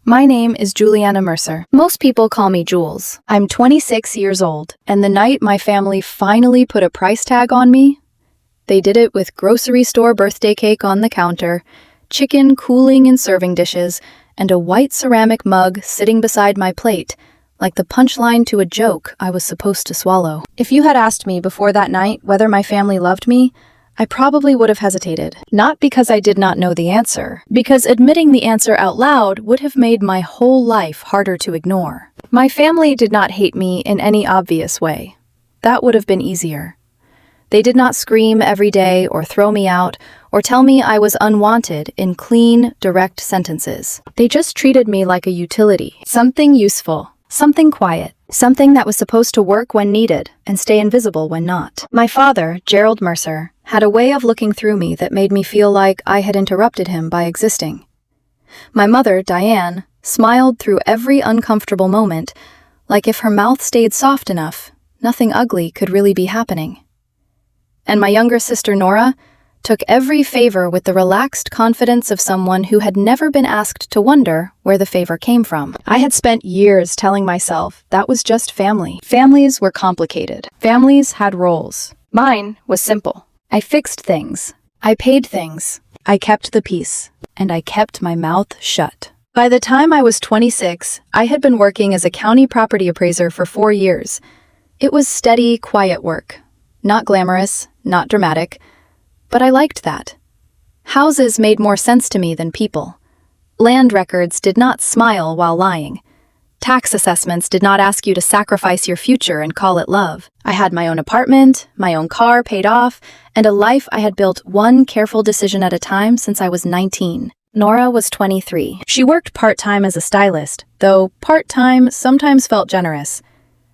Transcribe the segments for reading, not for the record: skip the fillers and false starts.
My name is Juliana Mercer. Most people call me Jules. I'm 26 years old, and the night my family finally put a price tag on me, they did it with grocery store birthday cake on the counter, chicken cooling in serving dishes, and a white ceramic mug sitting beside my plate, like the punchline to a joke I was supposed to swallow. If you had asked me before that night whether my family loved me, I probably would have hesitated. Not because I did not know the answer, because admitting the answer out loud would have made my whole life harder to ignore. My family did not hate me in any obvious way. That would have been easier. They did not scream every day or throw me out or tell me I was unwanted in clean, direct sentences. They just treated me like a utility, something useful, something quiet, something that was supposed to work when needed and stay invisible when not. My father, Gerald Mercer, had a way of looking through me that made me feel like I had interrupted him by existing. My mother, Diane, smiled through every uncomfortable moment, like if her mouth stayed soft enough, nothing ugly could really be happening. And my younger sister, Nora, took every favor with the relaxed confidence of someone who had never been asked to wonder where the favor came from. I had spent years telling myself that was just family. Families were complicated. Families had roles. Mine was simple. I fixed things. I paid things. I kept the peace. And I kept my mouth shut. By the time I was 26, I had been working as a county property appraiser for 4 years. It was steady, quiet work. Not glamorous, not dramatic, but I liked that. Houses made more sense to me than people. Land records did not smile while lying. Tax assessments did not ask you to sacrifice your future and call it love. I had my own apartment, my own car paid off, and a life I had built one careful decision at a time since I was 19. Nora was 23. She worked part-time as a stylist, though part-time sometimes felt generous.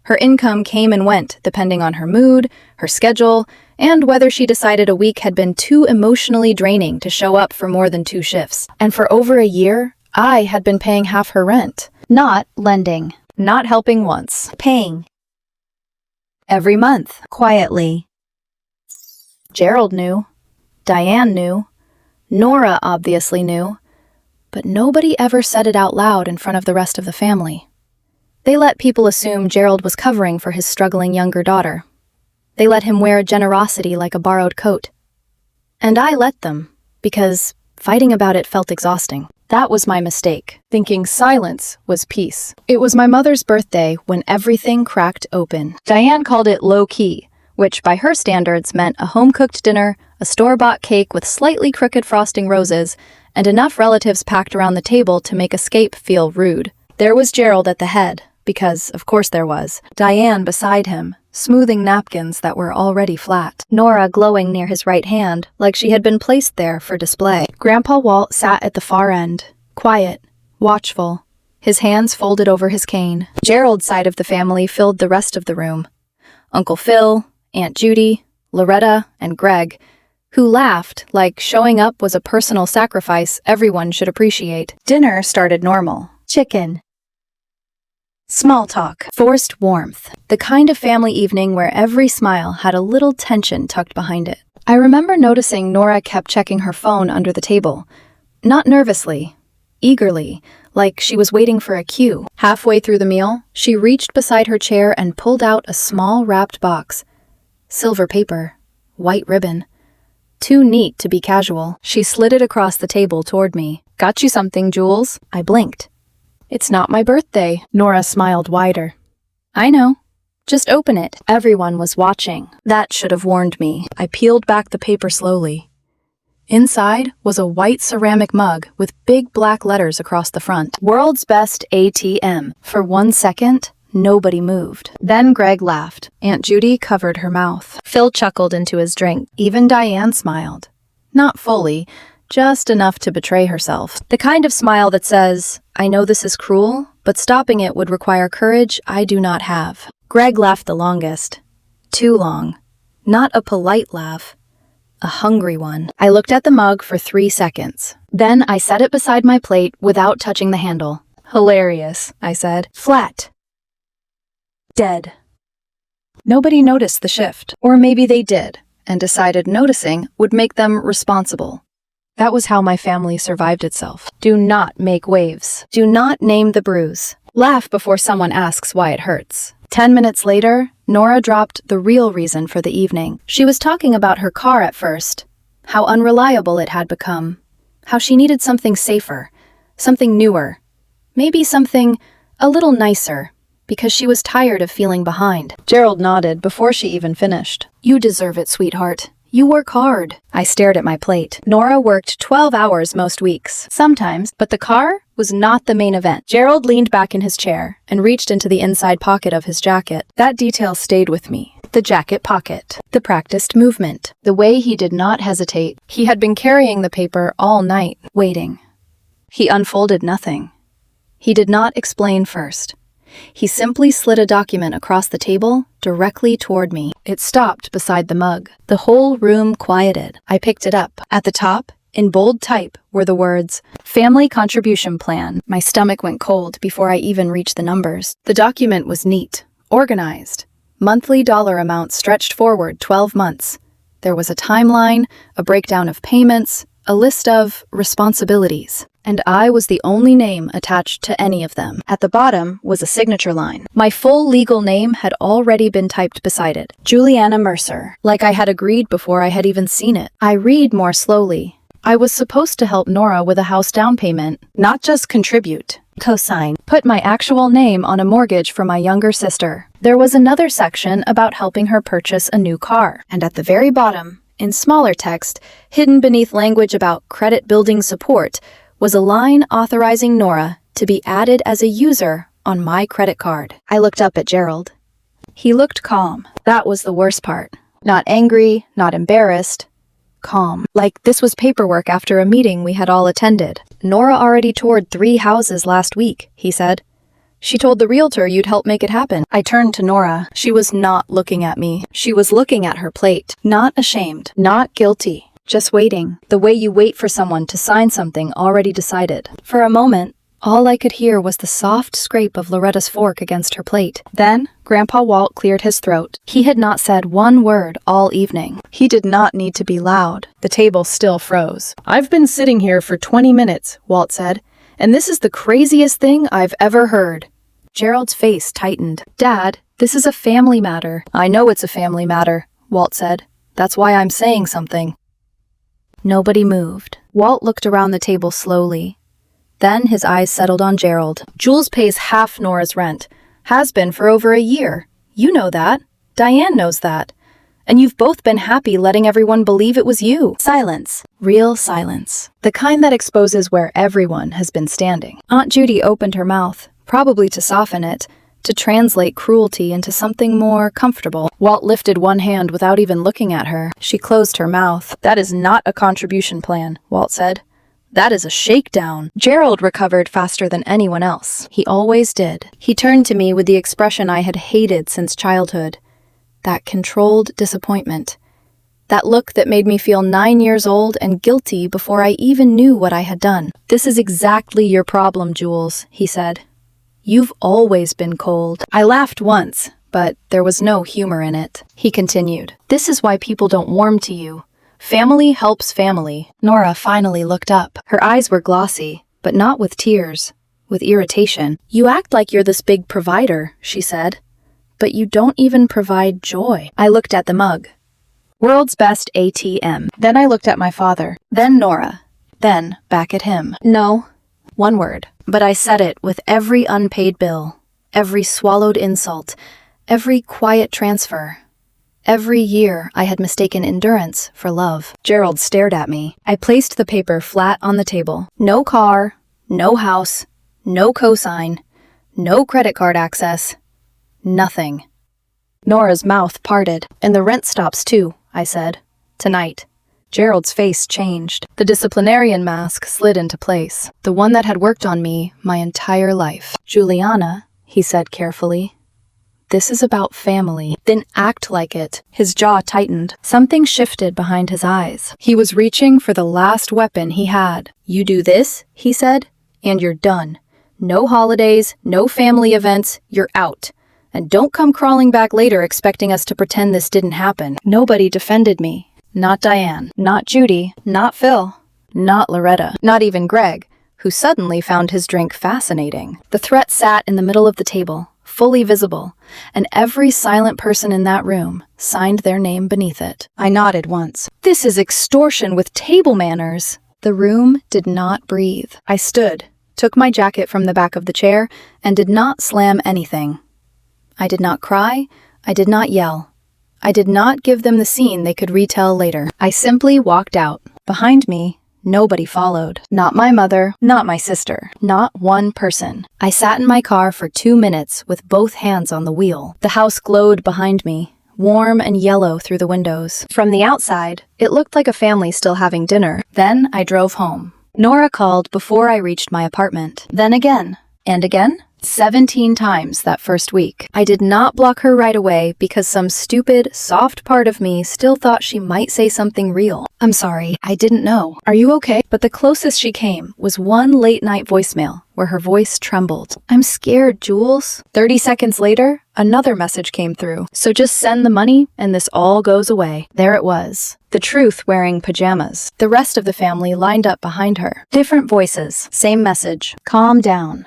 Her income came and went depending on her mood, her schedule, and whether she decided a week had been too emotionally draining to show up for more than 2 shifts. And for over a year, I had been paying half her rent. Not lending. Not helping once. Paying. Every month. Quietly. Gerald knew. Diane knew. Nora obviously knew. But nobody ever said it out loud in front of the rest of the family. They let people assume Gerald was covering for his struggling younger daughter. They let him wear generosity like a borrowed coat. And I let them, because fighting about it felt exhausting. That was my mistake, thinking silence was peace. It was my mother's birthday when everything cracked open. Diane called it low-key, which by her standards meant a home-cooked dinner, a store-bought cake with slightly crooked frosting roses, and enough relatives packed around the table to make escape feel rude. There was Gerald at the head, because of course there was. Diane beside him, smoothing napkins that were already flat. Nora glowing near his right hand, like she had been placed there for display. Grandpa Walt sat at the far end, quiet, watchful, his hands folded over his cane. Gerald's side of the family filled the rest of the room. Uncle Phil, Aunt Judy, Loretta, and Greg, who laughed like showing up was a personal sacrifice everyone should appreciate. Dinner started normal. Chicken. Small talk, forced warmth, the kind of family evening where every smile had a little tension tucked behind it. I remember noticing Nora kept checking her phone under the table, not nervously, eagerly, like she was waiting for a cue. Halfway through the meal, she reached beside her chair and pulled out a small wrapped box. Silver paper, white ribbon. Too neat to be casual. She slid it across the table toward me. "Got you something, Jules?" I blinked. "It's not my birthday." Nora smiled wider. "I know. Just open it." Everyone was watching. That should have warned me. I peeled back the paper slowly. Inside was a white ceramic mug with big black letters across the front. World's Best ATM. For 1 second, nobody moved. Then Greg laughed. Aunt Judy covered her mouth. Phil chuckled into his drink. Even Diane smiled. Not fully, just enough to betray herself. The kind of smile that says, "I know this is cruel, but stopping it would require courage I do not have." Greg laughed the longest. Too long. Not a polite laugh. A hungry one. I looked at the mug for 3 seconds. Then I set it beside my plate without touching the handle. "Hilarious," I said. "Flat. Dead." Nobody noticed the shift. Or maybe they did, and decided noticing would make them responsible. That was how my family survived itself. Do not make waves. Do not name the bruise. Laugh before someone asks why it hurts. 10 minutes later, Nora dropped the real reason for the evening. She was talking about her car at first, how unreliable it had become, how she needed something safer, something newer, maybe something a little nicer, because she was tired of feeling behind. Gerald nodded before she even finished. You deserve it, sweetheart. You work hard. I stared at my plate. Nora worked 12 hours most weeks, sometimes, but the car was not the main event. Gerald leaned back in his chair and reached into the inside pocket of his jacket. That detail stayed with me. The jacket pocket. The practiced movement. The way he did not hesitate. He had been carrying the paper all night, waiting. He unfolded nothing. He did not explain first. He simply slid a document across the table directly toward me. It stopped beside the mug. The whole room quieted. I picked it up. At the top, in bold type, were the words, Family Contribution Plan. My stomach went cold before I even reached the numbers. The document was neat, organized. Monthly dollar amounts stretched forward 12 months. There was a timeline, a breakdown of payments, a list of responsibilities. And I was the only name attached to any of them. At the bottom was a signature line. My full legal name had already been typed beside it. Juliana Mercer. Like I had agreed before I had even seen it. I read more slowly. I was supposed to help Nora with a house down payment, not just contribute. Cosign. Put my actual name on a mortgage for my younger sister. There was another section about helping her purchase a new car. And at the very bottom, in smaller text, hidden beneath language about credit building support, was a line authorizing Nora to be added as a user on my credit card. I looked up at Gerald. He looked calm. That was the worst part. Not angry, not embarrassed. Calm. Like this was paperwork after a meeting we had all attended. Nora already toured 3 houses last week, he said. She told the realtor you'd help make it happen. I turned to Nora. She was not looking at me. She was looking at her plate. Not ashamed. Not guilty. Just waiting. The way you wait for someone to sign something already decided. For a moment, all I could hear was the soft scrape of Loretta's fork against her plate. Then, Grandpa Walt cleared his throat. He had not said one word all evening. He did not need to be loud. The table still froze. I've been sitting here for 20 minutes, Walt said, and this is the craziest thing I've ever heard. Gerald's face tightened. Dad, this is a family matter. I know it's a family matter, Walt said. That's why I'm saying something. Nobody moved. Walt looked around the table slowly. Then his eyes settled on Gerald. Jules pays half Nora's rent. Has been for over a year. You know that. Diane knows that. And you've both been happy letting everyone believe it was you. Silence. Real silence. The kind that exposes where everyone has been standing. Aunt Judy opened her mouth, probably to soften it, to translate cruelty into something more comfortable. Walt lifted one hand without even looking at her. She closed her mouth. That is not a contribution plan, Walt said. That is a shakedown. Gerald recovered faster than anyone else. He always did. He turned to me with the expression I had hated since childhood. That controlled disappointment. That look that made me feel 9 years old and guilty before I even knew what I had done. This is exactly your problem, Jules, he said. You've always been cold. I laughed once, but there was no humor in it. He continued. This is why people don't warm to you. Family helps family. Nora finally looked up. Her eyes were glossy, but not with tears, with irritation. You act like you're this big provider, she said. But you don't even provide joy. I looked at the mug. World's best ATM. Then I looked at my father. Then Nora. Then back at him. No. One word. But I said it with every unpaid bill, every swallowed insult, every quiet transfer. Every year I had mistaken endurance for love. Gerald stared at me. I placed the paper flat on the table. No car, no house, no cosign, no credit card access. Nothing. Nora's mouth parted. And the rent stops too, I said. Tonight. Gerald's face changed. The disciplinarian mask slid into place, the one that had worked on me my entire life. Juliana, he said carefully, this is about family. Then act like it. His jaw tightened. Something shifted behind his eyes. He was reaching for the last weapon he had. You do this, he said, and you're done. No holidays, no family events, you're out. And don't come crawling back later expecting us to pretend this didn't happen. Nobody defended me. Not Diane, not Judy, not Phil. Not Loretta. Not even Greg, who suddenly found his drink fascinating. The threat sat in the middle of the table, fully visible, and every silent person in that room signed their name beneath it. I nodded once. This is extortion with table manners. The room did not breathe. I stood, took my jacket from the back of the chair, and did not slam anything. I did not cry. I did not yell. I did not give them the scene they could retell later. I simply walked out. Behind me, nobody followed. Not my mother, not my sister, not one person. I sat in my car for 2 minutes with both hands on the wheel. The house glowed behind me, warm and yellow through the windows. From the outside, it looked like a family still having dinner. Then I drove home. Nora called before I reached my apartment. Then again, and again. 17 times that first week. I did not block her right away because some stupid, soft part of me still thought she might say something real. I'm sorry, I didn't know. Are you okay? But the closest she came was one late-night voicemail where her voice trembled. I'm scared, Jules. 30 seconds later, another message came through. So just send the money and this all goes away. There it was. The truth wearing pajamas. The rest of the family lined up behind her. Different voices, same message. Calm down.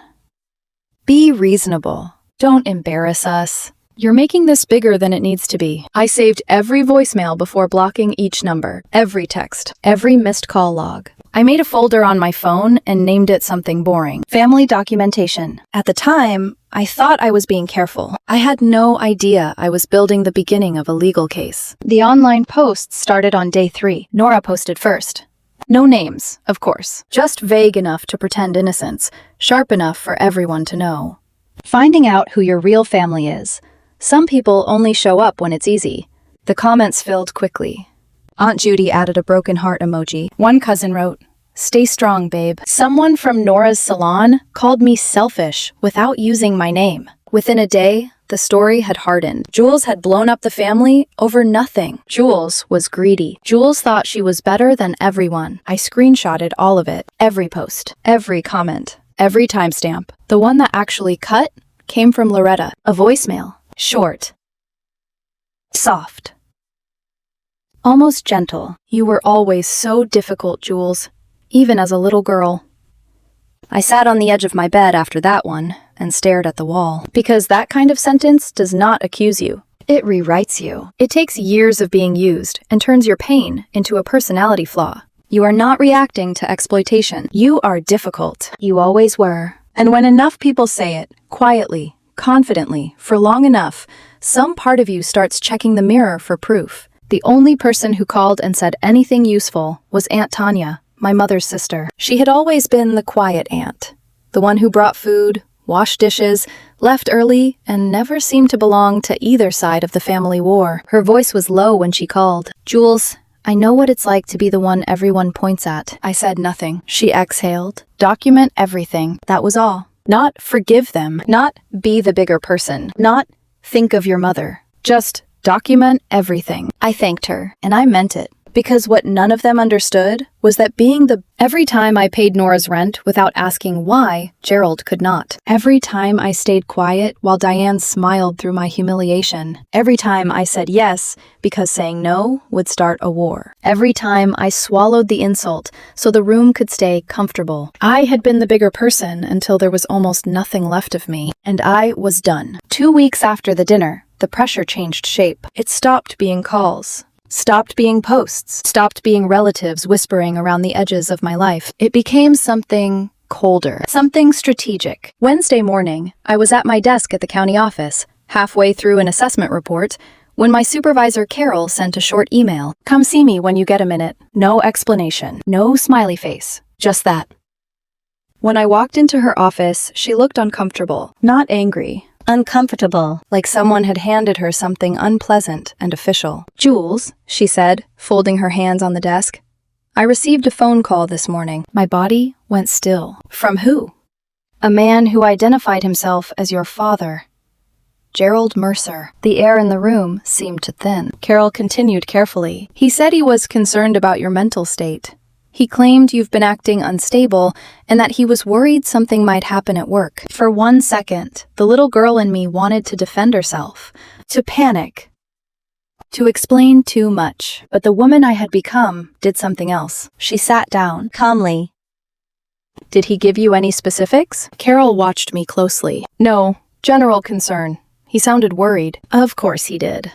Be reasonable. Don't embarrass us. You're making this bigger than it needs to be. I saved every voicemail before blocking each number, every text, every missed call log. I made a folder on my phone and named it something boring. Family documentation. At the time, I thought I was being careful. I had no idea I was building the beginning of a legal case. The online posts started on day 3. Nora posted first. No names, of course, just vague enough to pretend innocence, sharp enough for everyone to know. Finding out who your real family is. Some people only show up when it's easy. The comments filled quickly. Aunt Judy added a broken heart emoji. One cousin wrote, "Stay strong, babe." Someone from Nora's salon called me selfish without using my name. Within a day, the story had hardened. Jules had blown up the family over nothing. Jules was greedy. Jules thought she was better than everyone. I screenshotted all of it. Every post, every comment, every timestamp. The one that actually cut came from Loretta. A voicemail. Short. Soft. Almost gentle. You were always so difficult, Jules, even as a little girl. I sat on the edge of my bed after that one and stared at the wall. Because that kind of sentence does not accuse you. It rewrites you. It takes years of being used and turns your pain into a personality flaw. You are not reacting to exploitation. You are difficult. You always were. And when enough people say it, quietly, confidently, for long enough, some part of you starts checking the mirror for proof. The only person who called and said anything useful was Aunt Tanya, my mother's sister. She had always been the quiet aunt, the one who brought food, washed dishes, left early, and never seemed to belong to either side of the family war. Her voice was low when she called. "Jules, I know what it's like to be the one everyone points at." I said nothing. She exhaled. Document everything. That was all. Not forgive them. Not be the bigger person. Not think of your mother. Just document everything. I thanked her, and I meant it. Because what none of them understood was that every time I paid Nora's rent without asking why, Gerald could not. Every time I stayed quiet while Diane smiled through my humiliation. Every time I said yes because saying no would start a war. Every time I swallowed the insult so the room could stay comfortable. I had been the bigger person until there was almost nothing left of me, and I was done. 2 weeks after the dinner, the pressure changed shape. It stopped being calls. Stopped being posts, stopped being relatives whispering around the edges of my life. It became something colder, something strategic. Wednesday morning, I was at my desk at the county office, halfway through an assessment report, when my supervisor Carol sent a short email. "Come see me when you get a minute." No explanation, no smiley face, just that. When I walked into her office, she looked uncomfortable, not angry. Uncomfortable, like someone had handed her something unpleasant and official. "Jules," she said, folding her hands on the desk, "I received a phone call this morning." My body went still. From who? A man who identified himself as your father. Gerald Mercer. The air in the room seemed to thin. Carol continued carefully. "He said he was concerned about your mental state. He claimed you've been acting unstable and that he was worried something might happen at work." For 1 second, the little girl in me wanted to defend herself, to panic. to explain too much, but the woman I had become did something else. She sat down calmly. Did he give you any specifics? Carol watched me closely. No, general concern. He sounded worried. Of course he did.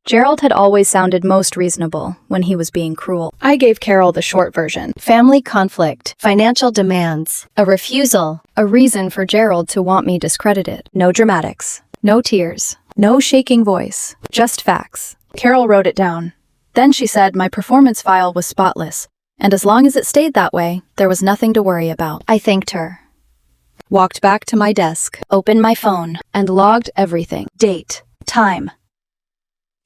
Gerald had always sounded most reasonable when he was being cruel. I gave Carol the short version. Family conflict, financial demands, a refusal, a reason for Gerald to want me discredited. No dramatics, no tears, no shaking voice, just facts. Carol wrote it down. Then she said my performance file was spotless, and as long as it stayed that way, there was nothing to worry about. I thanked her, walked back to my desk, opened my phone, and logged everything. Date, time.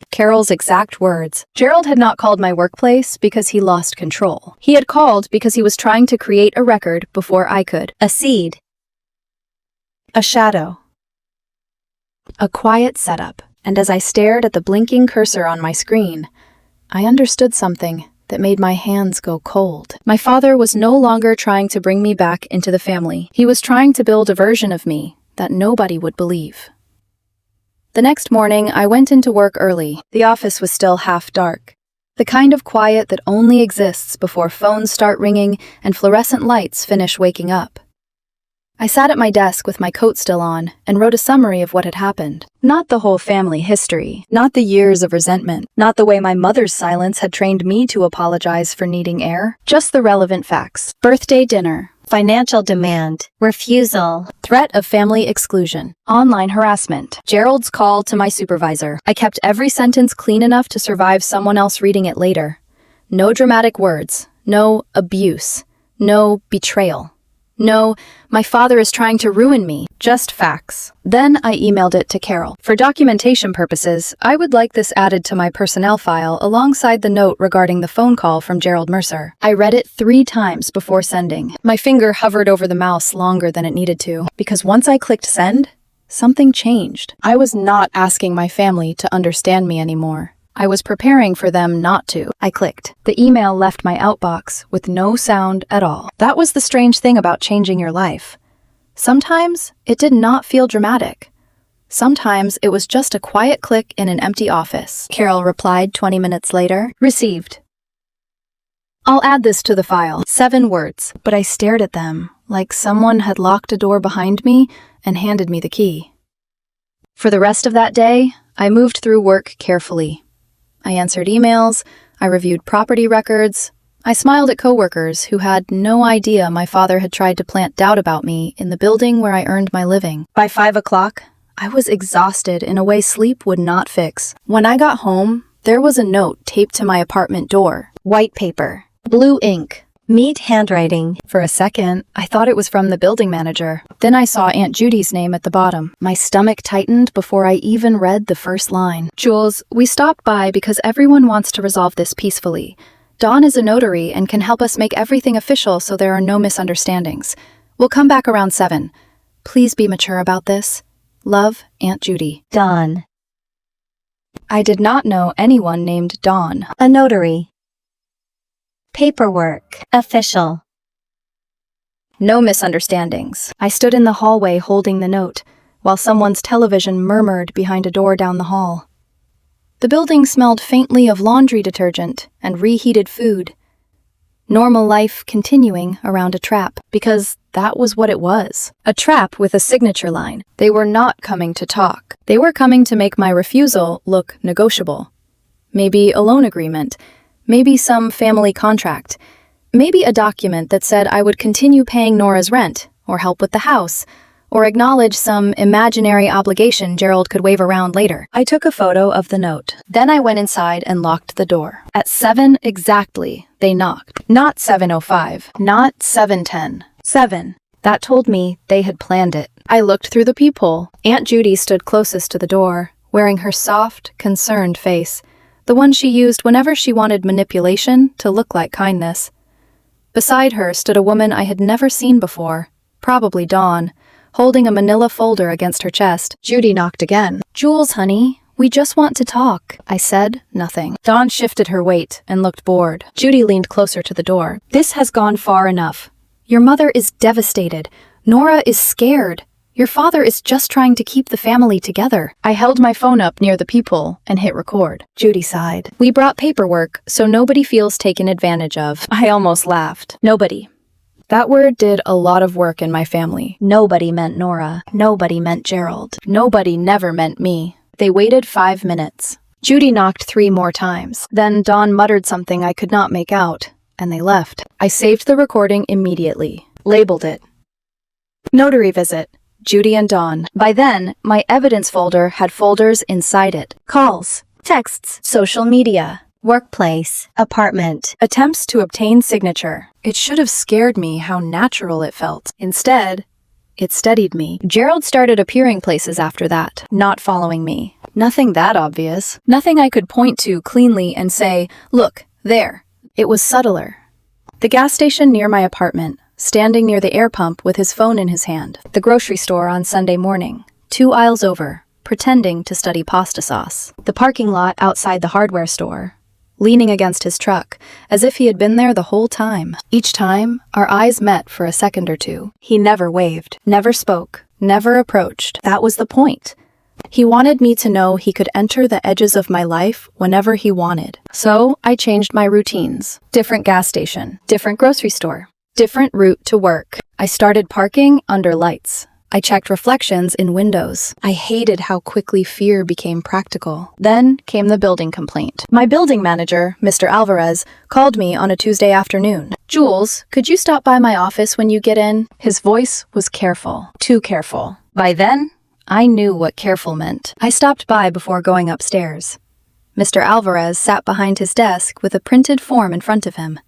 Carol's exact words. Gerald had not called my workplace because he lost control. He had called because he was trying to create a record before I could. A seed. A shadow. A quiet setup. And as I stared at the blinking cursor on my screen, I understood something that made my hands go cold. My father was no longer trying to bring me back into the family. He was trying to build a version of me that nobody would believe. The next morning, I went into work early. The office was still half dark. The kind of quiet that only exists before phones start ringing and fluorescent lights finish waking up. I sat at my desk with my coat still on and wrote a summary of what had happened. Not the whole family history, not the years of resentment, not the way my mother's silence had trained me to apologize for needing air, just the relevant facts. Birthday dinner. Financial demand, refusal, threat of family exclusion, online harassment, Gerald's call to my supervisor. I kept every sentence clean enough to survive someone else reading it later. No dramatic words, no abuse, no betrayal. No, my father is trying to ruin me. Just facts. Then I emailed it to Carol. For documentation purposes, I would like this added to my personnel file alongside the note regarding the phone call from Gerald Mercer. I read it 3 times before sending. My finger hovered over the mouse longer than it needed to, because once I clicked send, something changed. I was not asking my family to understand me anymore. I was preparing for them not to. I clicked. The email left my outbox with no sound at all. That was the strange thing about changing your life. Sometimes it did not feel dramatic. Sometimes it was just a quiet click in an empty office. Carol replied 20 minutes later. Received. I'll add this to the file. 7 words. But I stared at them like someone had locked a door behind me and handed me the key. For the rest of that day, I moved through work carefully. I answered emails, I reviewed property records, I smiled at coworkers who had no idea my father had tried to plant doubt about me in the building where I earned my living. By 5 o'clock, I was exhausted in a way sleep would not fix. When I got home, there was a note taped to my apartment door. White paper, blue ink, neat handwriting. For a second, I thought it was from the building manager. Then I saw Aunt Judy's name at the bottom. My stomach tightened before I even read the first line. Jules, we stopped by because everyone wants to resolve this peacefully. Dawn is a notary and can help us make everything official so there are no misunderstandings. We'll come back around 7. Please be mature about this. Love, Aunt Judy. Dawn. I did not know anyone named Dawn. A notary. Paperwork. Official. No misunderstandings. I stood in the hallway holding the note, while someone's television murmured behind a door down the hall. The building smelled faintly of laundry detergent and reheated food. Normal life continuing around a trap, because that was what it was. A trap with a signature line. They were not coming to talk. They were coming to make my refusal look negotiable. Maybe a loan agreement. Maybe some family contract. Maybe a document that said I would continue paying Nora's rent, or help with the house, or acknowledge some imaginary obligation Gerald could wave around later. I took a photo of the note. Then I went inside and locked the door. At 7 exactly, they knocked. Not 7:05, not 7:10. 7. That told me they had planned it. I looked through the peephole. Aunt Judy stood closest to the door, wearing her soft, concerned face, the one she used whenever she wanted manipulation to look like kindness. Beside her stood a woman I had never seen before, probably Dawn, holding a manila folder against her chest. Judy knocked again. Jules, honey, we just want to talk. I said nothing. Dawn shifted her weight and looked bored. Judy leaned closer to the door. This has gone far enough. Your mother is devastated. Nora is scared. Your father is just trying to keep the family together. I held my phone up near the peephole and hit record. Judy sighed. We brought paperwork, so nobody feels taken advantage of. I almost laughed. Nobody. That word did a lot of work in my family. Nobody meant Nora. Nobody meant Gerald. Nobody never meant me. They waited 5 minutes. Judy knocked 3 more times. Then Dawn muttered something I could not make out, and they left. I saved the recording immediately. Labeled it. Notary visit. Judy and Dawn. By then, my evidence folder had folders inside it. Calls, texts, social media, workplace, apartment, attempts to obtain signature. It should have scared me how natural it felt. Instead, it steadied me. Gerald started appearing places after that, not following me. Nothing that obvious. Nothing I could point to cleanly and say, look, there. It was subtler. The gas station near my apartment, standing near the air pump with his phone in his hand. The grocery store on Sunday morning, 2 aisles over, pretending to study pasta sauce. The parking lot outside the hardware store, leaning against his truck, as if he had been there the whole time. Each time, our eyes met for a second or two. He never waved, never spoke, never approached. That was the point. He wanted me to know he could enter the edges of my life whenever he wanted. So I changed my routines. Different gas station, different grocery store, different route to work. I started parking under lights. I checked reflections in windows. I hated how quickly fear became practical. Then came the building complaint. My building manager, Mr. Alvarez, called me on a Tuesday afternoon. Jules, could you stop by my office when you get in? His voice was careful. Too careful. By then, I knew what careful meant. I stopped by before going upstairs. Mr. Alvarez sat behind his desk with a printed form in front of him.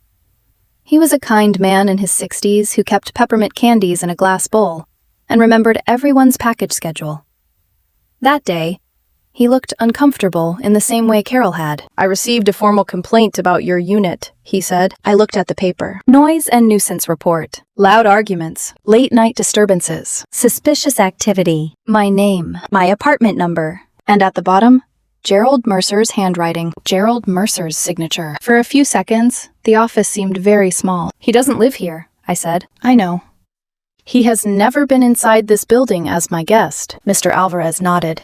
He was a kind man in his 60s who kept peppermint candies in a glass bowl and remembered everyone's package schedule. That day, he looked uncomfortable in the same way Carol had. I received a formal complaint about your unit, he said. I looked at the paper. Noise and nuisance report. Loud arguments. Late-night disturbances. Suspicious activity. My name. My apartment number. And at the bottom, Gerald Mercer's handwriting. Gerald Mercer's signature. For a few seconds, the office seemed very small. He doesn't live here, I said. I know. He has never been inside this building as my guest. Mr. Alvarez nodded.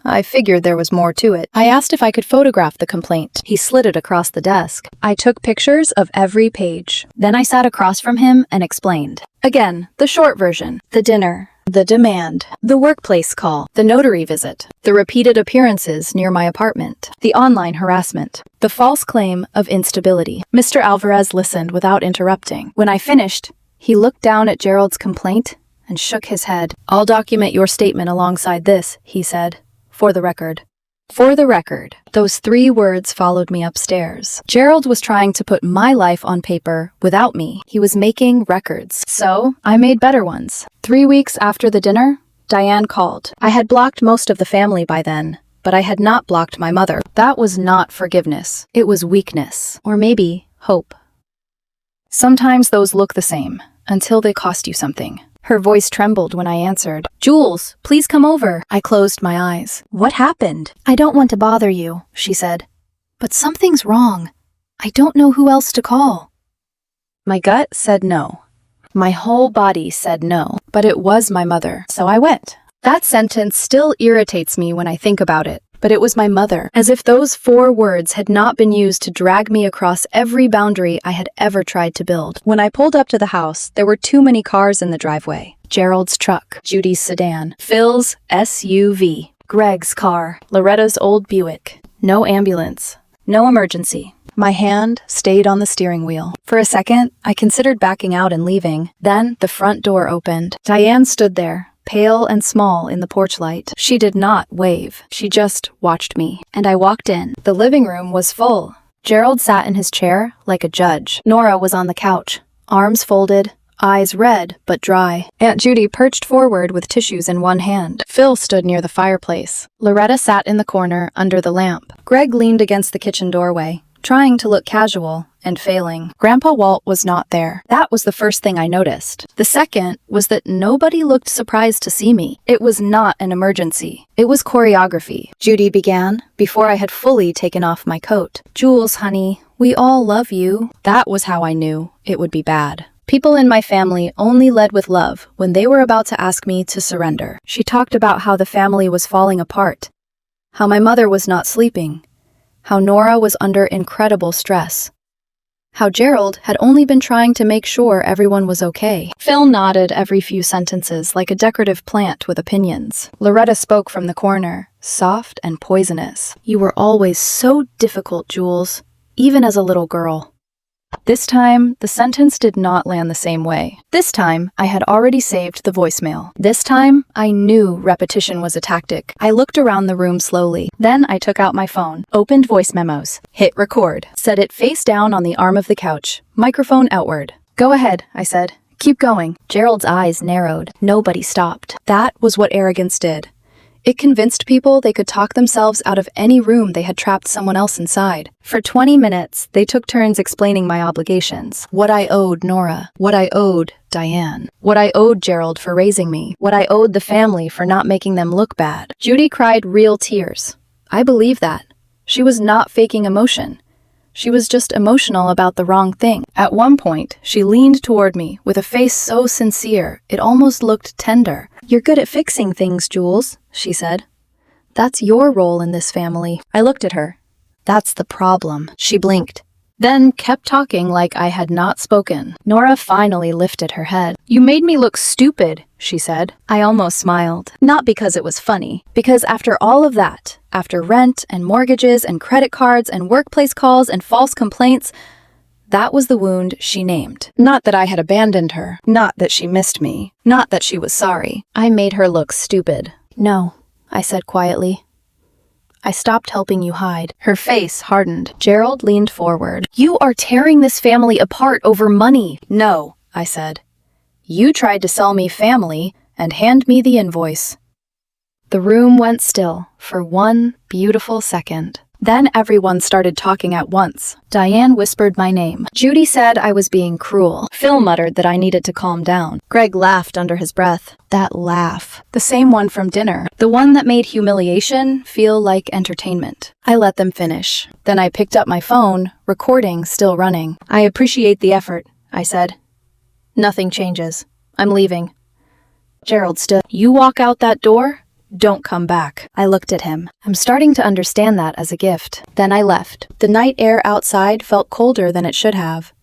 I figured there was more to it. I asked if I could photograph the complaint. He slid it across the desk. I took pictures of every page. Then I sat across from him and explained. Again, the short version. The dinner. The demand. The workplace call. The notary visit. The repeated appearances near my apartment. The online harassment. The false claim of instability. Mr. Alvarez listened without interrupting. When I finished, he looked down at Gerald's complaint and shook his head. I'll document your statement alongside this, he said. For the record. For the record. Those 3 words followed me upstairs. Gerald was trying to put my life on paper without me. He was making records. So, I made better ones. 3 weeks after the dinner, Diane called. I had blocked most of the family by then, but I had not blocked my mother. That was not forgiveness. It was weakness. Or maybe hope. Sometimes those look the same, until they cost you something. Her voice trembled when I answered. Jules, please come over. I closed my eyes. What happened? I don't want to bother you, she said. But something's wrong. I don't know who else to call. My gut said no. My whole body said no. But it was my mother, so I went. That sentence still irritates me when I think about it. But it was my mother, as if those 4 words had not been used to drag me across every boundary I had ever tried to build. When I pulled up to the house, there were too many cars in the driveway. Gerald's truck, Judy's sedan, Phil's SUV, Greg's car, Loretta's old Buick. No ambulance. No emergency. My hand stayed on the steering wheel. For a second, I considered backing out and leaving. Then the front door opened. Diane stood there, pale and small in the porch light. She did not wave. She just watched me. And I walked in. The living room was full. Gerald sat in his chair like a judge. Nora was on the couch, arms folded, eyes red but dry. Aunt Judy perched forward with tissues in one hand. Phil stood near the fireplace. Loretta sat in the corner under the lamp. Greg leaned against the kitchen doorway, trying to look casual and failing. Grandpa Walt was not there. That was the first thing I noticed. The second was that nobody looked surprised to see me. It was not an emergency. It was choreography. Judy began before I had fully taken off my coat. Jules, honey, we all love you. That was how I knew it would be bad. People in my family only led with love when they were about to ask me to surrender. She talked about how the family was falling apart, how my mother was not sleeping, how Nora was under incredible stress, how Gerald had only been trying to make sure everyone was okay. Phil nodded every few sentences like a decorative plant with opinions. Loretta spoke from the corner, soft and poisonous. "You were always so difficult, Jules, even as a little girl." This time, the sentence did not land the same way. This time, I had already saved the voicemail. This time, I knew repetition was a tactic. I looked around the room slowly. Then I took out my phone, opened voice memos, hit record, set it face down on the arm of the couch, microphone outward. "Go ahead," I said. "Keep going." Gerald's eyes narrowed. Nobody stopped. That was what arrogance did. It convinced people they could talk themselves out of any room they had trapped someone else inside. For 20 minutes, they took turns explaining my obligations. What I owed Nora. What I owed Diane. What I owed Gerald for raising me. What I owed the family for not making them look bad. Judy cried real tears. I believe that. She was not faking emotion. She was just emotional about the wrong thing. At one point, she leaned toward me with a face so sincere, it almost looked tender. "You're good at fixing things, Jules," she said. "That's your role in this family." I looked at her. "That's the problem." She blinked, then kept talking like I had not spoken. Nora finally lifted her head. "You made me look stupid," she said. I almost smiled. Not because it was funny, because after all of that, after rent and mortgages and credit cards and workplace calls and false complaints, that was the wound she named. Not that I had abandoned her, not that she missed me, not that she was sorry. I made her look stupid. "No," I said quietly. "I stopped helping you hide." Her face hardened. Gerald leaned forward. "You are tearing this family apart over money." "No," I said. "You tried to sell me family and hand me the invoice." The room went still for one beautiful second. Then everyone started talking at once. Diane whispered my name. Judy said I was being cruel. Phil muttered that I needed to calm down. Greg laughed under his breath. That laugh. The same one from dinner. The one that made humiliation feel like entertainment. I let them finish. Then I picked up my phone, recording still running. "I appreciate the effort," I said. "Nothing changes. I'm leaving." Gerald stood. "You walk out that door? Don't come back." I looked at him. I'm starting to understand that as a gift. Then I left. The night air outside felt colder than it should have.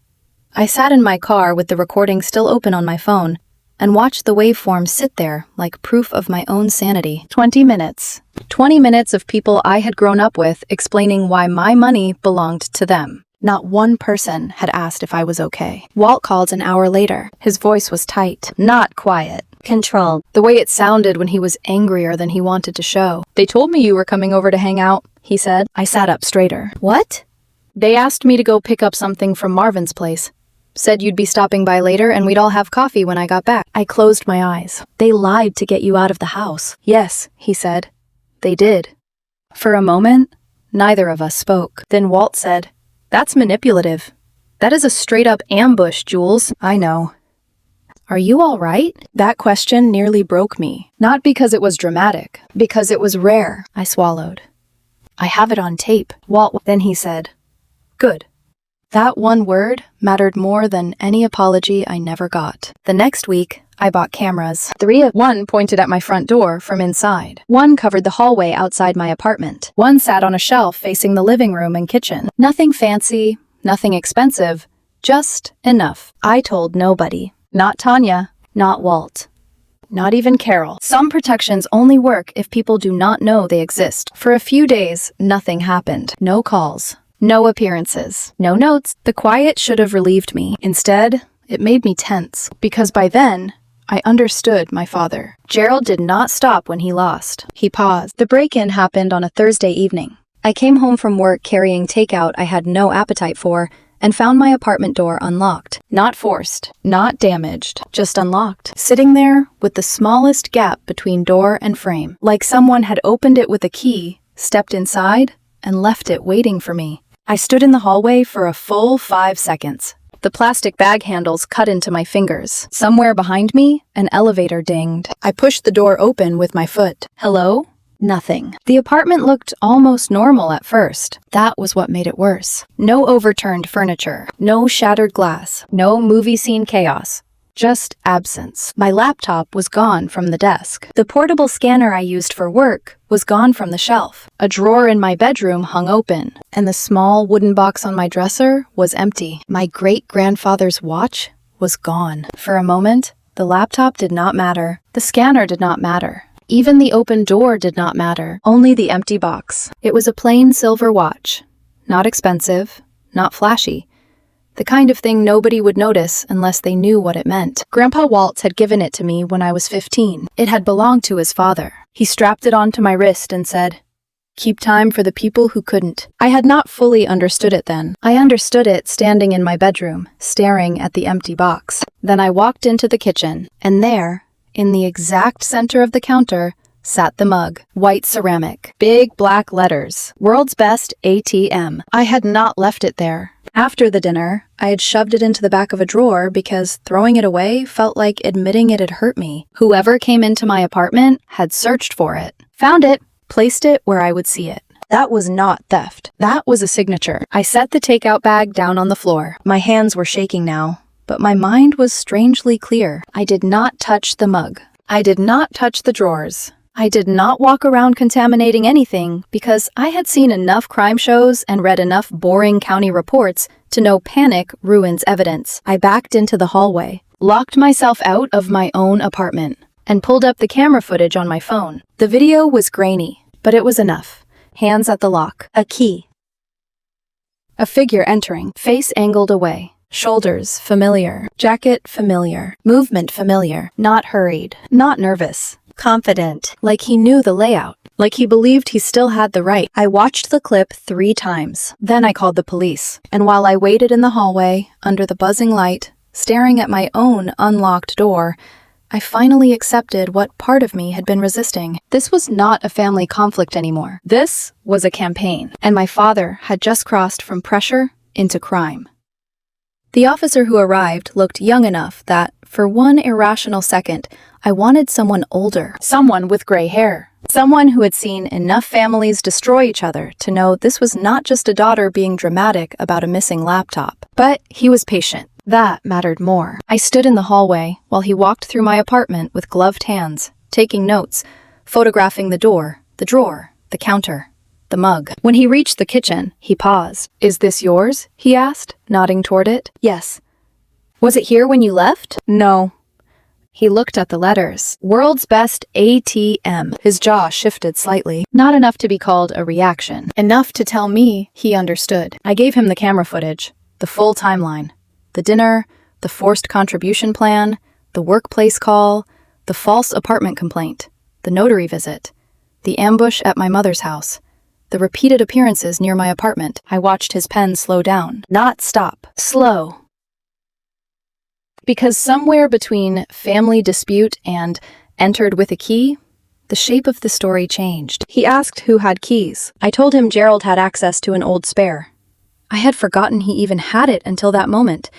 I sat in my car with the recording still open on my phone and watched the waveform sit there like proof of my own sanity. 20 minutes. 20 minutes of people I had grown up with explaining why my money belonged to them. Not one person had asked if I was okay. Walt called an hour later. His voice was tight, not quiet. Controlled. The way it sounded when he was angrier than he wanted to show. "They told me you were coming over to hang out," he said. I sat up straighter. "What?" "They asked me to go pick up something from Marvin's place. Said you'd be stopping by later and we'd all have coffee when I got back." I closed my eyes. "They lied to get you out of the house." "Yes," he said. "They did." For a moment, neither of us spoke. Then Walt said, "That's manipulative. That is a straight-up ambush, Jules." "I know." "Are you all right?" That question nearly broke me. Not because it was dramatic, because it was rare. I swallowed. "I have it on tape." Walt. Then he said, "Good." That one word mattered more than any apology I never got. The next week, I bought cameras. One pointed at my front door from inside. One covered the hallway outside my apartment. One sat on a shelf facing the living room and kitchen. Nothing fancy, nothing expensive, just enough. I told nobody. Not Tanya, not Walt, not even Carol. Some protections only work if people do not know they exist. For a few days, nothing happened. No calls, no appearances, no notes. The quiet should have relieved me. Instead, it made me tense, because by then, I understood my father. Gerald did not stop when he lost. He paused. The break-in happened on a Thursday evening. I came home from work carrying takeout I had no appetite for, and found my apartment door unlocked. Not forced, not damaged, just unlocked. Sitting there with the smallest gap between door and frame. Like someone had opened it with a key, stepped inside, and left it waiting for me. I stood in the hallway for a full 5 seconds. The plastic bag handles cut into my fingers. Somewhere behind me, an elevator dinged. I pushed the door open with my foot. "Hello?" Nothing. The apartment looked almost normal at first. That was what made it worse. No overturned furniture, no shattered glass, no movie scene chaos. Just absence. My laptop was gone from the desk. The portable scanner I used for work was gone from the shelf. A drawer in my bedroom hung open, and the small wooden box on my dresser was empty. My great-grandfather's watch was gone. For a moment, the laptop did not matter. The scanner did not matter. Even the open door did not matter. Only the empty box. It was a plain silver watch. Not expensive, not flashy. The kind of thing nobody would notice unless they knew what it meant. Grandpa Waltz had given it to me when I was 15. It had belonged to his father. He strapped it onto my wrist and said, "Keep time for the people who couldn't." I had not fully understood it then. I understood it standing in my bedroom, staring at the empty box. Then I walked into the kitchen, and there, in the exact center of the counter, sat the mug. White ceramic. Big black letters. World's Best ATM. I had not left it there. After the dinner, I had shoved it into the back of a drawer because throwing it away felt like admitting it had hurt me. Whoever came into my apartment had searched for it, found it, placed it where I would see it. That was not theft. That was a signature. I set the takeout bag down on the floor. My hands were shaking now, but my mind was strangely clear. I did not touch the mug. I did not touch the drawers. I did not walk around contaminating anything because I had seen enough crime shows and read enough boring county reports to know panic ruins evidence. I backed into the hallway, locked myself out of my own apartment, and pulled up the camera footage on my phone. The video was grainy, but it was enough. Hands at the lock. A key. A figure entering, face angled away. Shoulders familiar. Jacket familiar. Movement familiar. Not hurried. Not nervous. Confident, like he knew the layout, like he believed he still had the right. I watched the clip 3 times. Then I called the police. And while I waited in the hallway, under the buzzing light, staring at my own unlocked door, I finally accepted what part of me had been resisting. This was not a family conflict anymore. This was a campaign, and my father had just crossed from pressure into crime. The officer who arrived looked young enough that, for one irrational second, I wanted someone older, someone with gray hair, someone who had seen enough families destroy each other to know this was not just a daughter being dramatic about a missing laptop. But he was patient. That mattered more. I stood in the hallway while he walked through my apartment with gloved hands, taking notes, photographing the door, the drawer, the counter, the mug. When he reached the kitchen, he paused. "Is this yours?" he asked, nodding toward it. "Yes." "Was it here when you left?" "No." He looked at the letters. World's Best ATM. His jaw shifted slightly. Not enough to be called a reaction. Enough to tell me he understood. I gave him the camera footage, the full timeline. The dinner, the forced contribution plan, the workplace call, the false apartment complaint, the notary visit, the ambush at my mother's house, the repeated appearances near my apartment. I watched his pen slow down. Not stop. Slow. Because somewhere between family dispute and entered with a key, the shape of the story changed. He asked who had keys. I told him Gerald had access to an old spare. I had forgotten he even had it until that moment.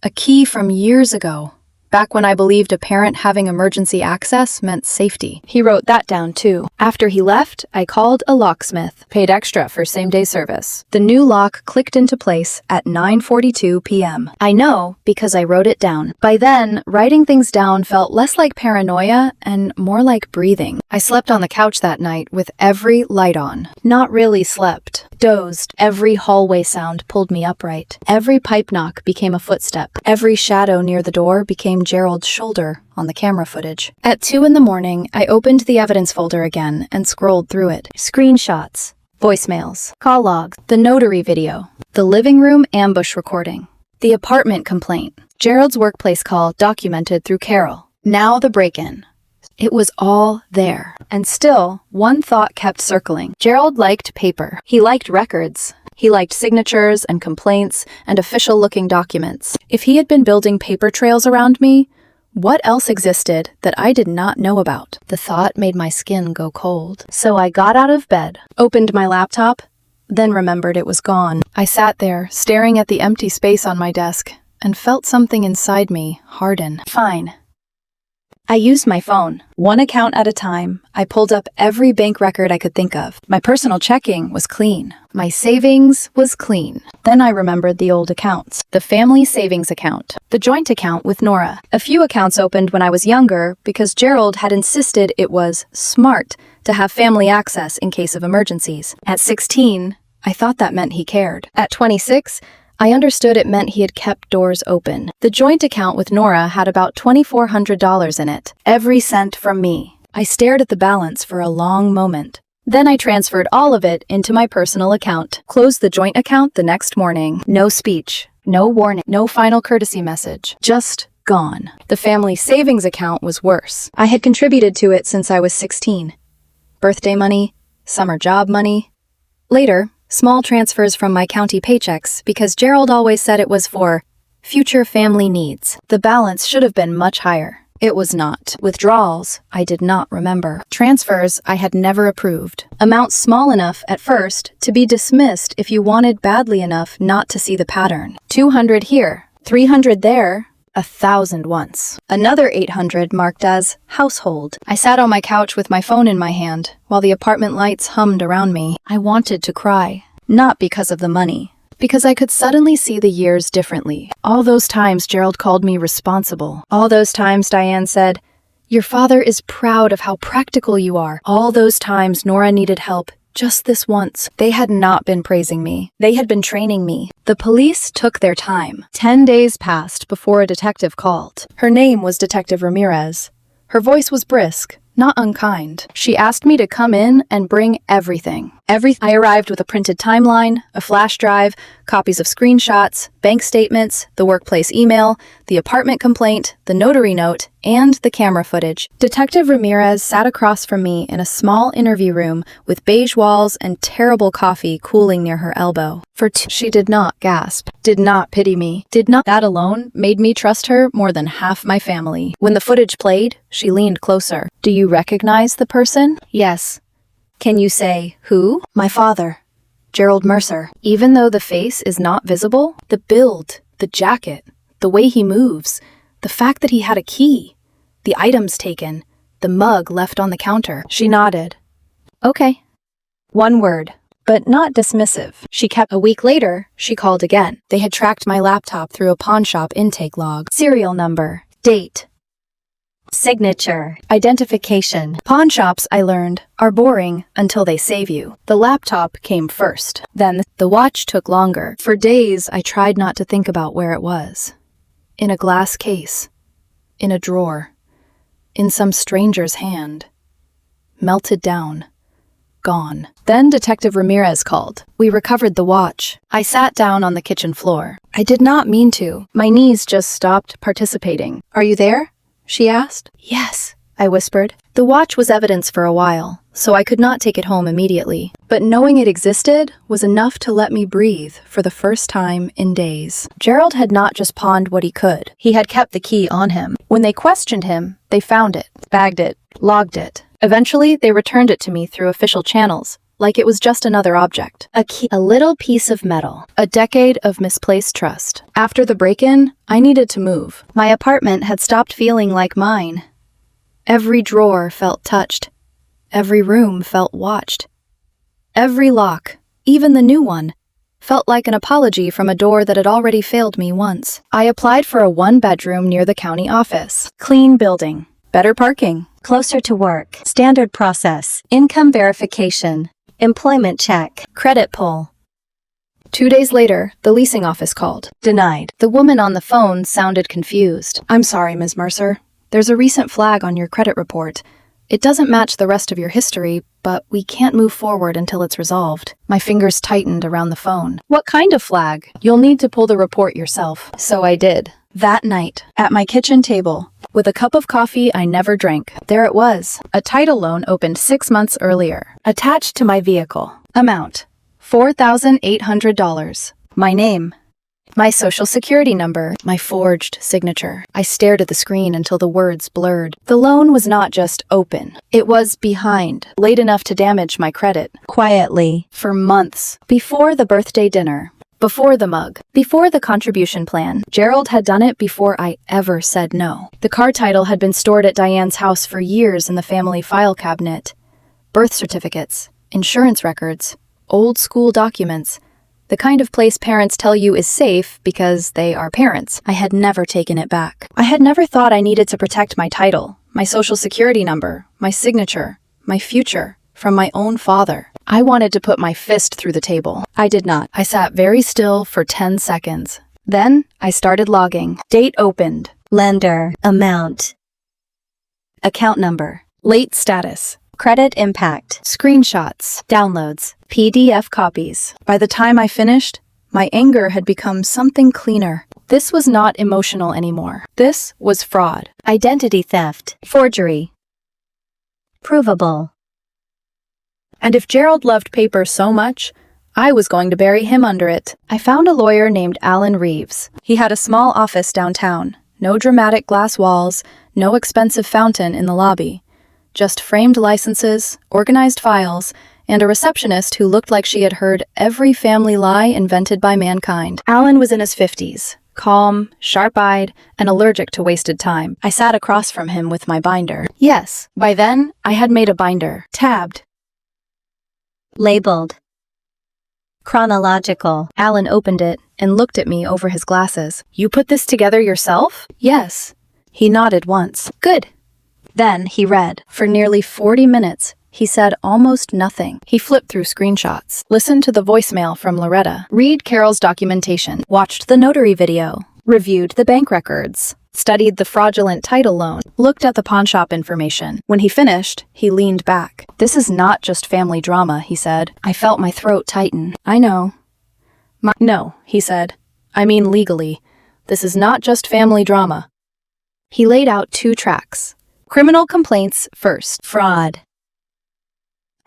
A key from years ago, back when I believed a parent having emergency access meant safety. He wrote that down too. After he left, I called a locksmith, paid extra for same-day service. The new lock clicked into place at 9:42 p.m. I know because I wrote it down. By then, writing things down felt less like paranoia and more like breathing. I slept on the couch that night with every light on. Not really slept. Dozed. Every hallway sound pulled me upright. Every pipe knock became a footstep. Every shadow near the door became Gerald's shoulder on the camera footage. At 2 in the morning, I opened the evidence folder again and scrolled through it. Screenshots, voicemails, call logs, the notary video, the living room ambush recording, the apartment complaint, Gerald's workplace call documented through Carol. Now the break-in. It was all there. And still, one thought kept circling. Gerald liked paper. He liked records. He liked signatures and complaints and official-looking documents. If he had been building paper trails around me, what else existed that I did not know about? The thought made my skin go cold. So I got out of bed, opened my laptop, then remembered it was gone. I sat there, staring at the empty space on my desk, and felt something inside me harden. Fine. I used my phone. One account at a time, I pulled up every bank record I could think of. My personal checking was clean. My savings was clean. Then I remembered the old accounts. The family savings account. The joint account with Nora. A few accounts opened when I was younger because Gerald had insisted it was smart to have family access in case of emergencies. At 16, I thought that meant he cared. At 26, I understood it meant he had kept doors open. The joint account with Nora had about $2,400 in it. Every cent from me. I stared at the balance for a long moment. Then I transferred all of it into my personal account. Closed the joint account the next morning. No speech, no warning, no final courtesy message. Just gone. The family savings account was worse. I had contributed to it since I was 16. Birthday money, summer job money. Later, small transfers from my county paychecks because Gerald always said it was for future family needs. The balance should have been much higher. It was not. Withdrawals, I did not remember. Transfers, I had never approved. Amounts small enough at first to be dismissed if you wanted badly enough not to see the pattern. 200 here, 300 there, 1,000 once. Another 800 marked as household. I sat on my couch with my phone in my hand while the apartment lights hummed around me. I wanted to cry. Not because of the money. Because I could suddenly see the years differently. All those times Gerald called me responsible. All those times Diane said, "Your father is proud of how practical you are." All those times Nora needed help. Just this once. They had not been praising me. They had been training me. The police took their time. 10 days passed before a detective called. Her name was Detective Ramirez. Her voice was brisk, not unkind. She asked me to come in and bring everything. I arrived with a printed timeline, a flash drive, copies of screenshots, bank statements, the workplace email, the apartment complaint, the notary note, and the camera footage. Detective Ramirez sat across from me in a small interview room with beige walls and terrible coffee cooling near her elbow. She did not gasp, did not pity me, That alone made me trust her more than half my family. When the footage played, she leaned closer. "Do you recognize the person?" "Yes." "Can you say who?" "My father, Gerald Mercer." Even though the face is not visible, the build, the jacket, the way he moves, the fact that he had a key, the items taken, the mug left on the counter. She nodded. "Okay." One word, but not dismissive. A week later, she called again. They had tracked my laptop through a pawn shop intake log. Serial number, date, signature, identification. Pawn shops, I learned, are boring until they save you. The laptop came first. Then the watch took longer. For days, I tried not to think about where it was. In a glass case. In a drawer. In some stranger's hand. Melted down. Gone. Then Detective Ramirez called. We recovered the watch. I sat down on the kitchen floor. I did not mean to. My knees just stopped participating. "Are you there?" she asked. "Yes," I whispered. The watch was evidence for a while, so I could not take it home immediately. But knowing it existed was enough to let me breathe for the first time in days. Gerald had not just pawned what he could. He had kept the key on him. When they questioned him, they found it, bagged it, logged it. Eventually, they returned it to me through official channels, like it was just another object. A key, a little piece of metal. A decade of misplaced trust. After the break-in, I needed to move. My apartment had stopped feeling like mine. Every drawer felt touched. Every room felt watched. Every lock, even the new one, felt like an apology from a door that had already failed me once. I applied for a one-bedroom near the county office. Clean building. Better parking. Closer to work. Standard process. Income verification. Employment check. Credit pull. 2 days later, the leasing office called. Denied. The woman on the phone sounded confused. "I'm sorry, Ms. Mercer. There's a recent flag on your credit report. It doesn't match the rest of your history, but we can't move forward until it's resolved." My fingers tightened around the phone. "What kind of flag?" "You'll need to pull the report yourself." So I did. That night, at my kitchen table, with a cup of coffee I never drank, there it was. A title loan opened 6 months earlier. Attached to my vehicle. Amount, $4,800. My name. My social security number. My forged signature. I stared at the screen until the words blurred. The loan was not just open. It was behind, late enough to damage my credit. Quietly. For months. Before the birthday dinner. Before the mug. Before the contribution plan. Gerald had done it before I ever said no. The car title had been stored at Diane's house for years in the family file cabinet. Birth certificates, insurance records, old school documents. The kind of place parents tell you is safe because they are parents. I had never taken it back. I had never thought I needed to protect my title, my social security number, my signature, my future, from my own father. I wanted to put my fist through the table. I did not. I sat very still for 10 seconds. Then I started logging. Date opened. Lender, amount, Account number. Late status. credit impact, Screenshots. Downloads. PDF copies. By the time I finished, my anger had become something cleaner. This was not emotional anymore. This was fraud. identity theft, Forgery. provable, And if Gerald loved paper so much, I was going to bury him under it. I found a lawyer named Alan Reeves. He had a small office downtown. No dramatic glass walls, no expensive fountain in the lobby. Just framed licenses, organized files, and a receptionist who looked like she had heard every family lie invented by mankind. Alan was in his 50s, calm, sharp-eyed, and allergic to wasted time. I sat across from him with my binder. Yes, by then, I had made a binder. Tabbed. labeled, chronological, Alan opened it and looked at me over his glasses. You put this together yourself? Yes. He nodded once. Good. Then he read. For nearly 40 minutes, he said almost nothing. He flipped through screenshots, listened to the voicemail from Loretta, read Carol's documentation, watched the notary video, reviewed the bank records, studied the fraudulent title loan, looked at the pawnshop information. When he finished, he leaned back. This is not just family drama, he said. I felt my throat tighten. I know. No, he said. I mean legally. This is not just family drama. He laid out 2 tracks. Criminal complaints first. fraud,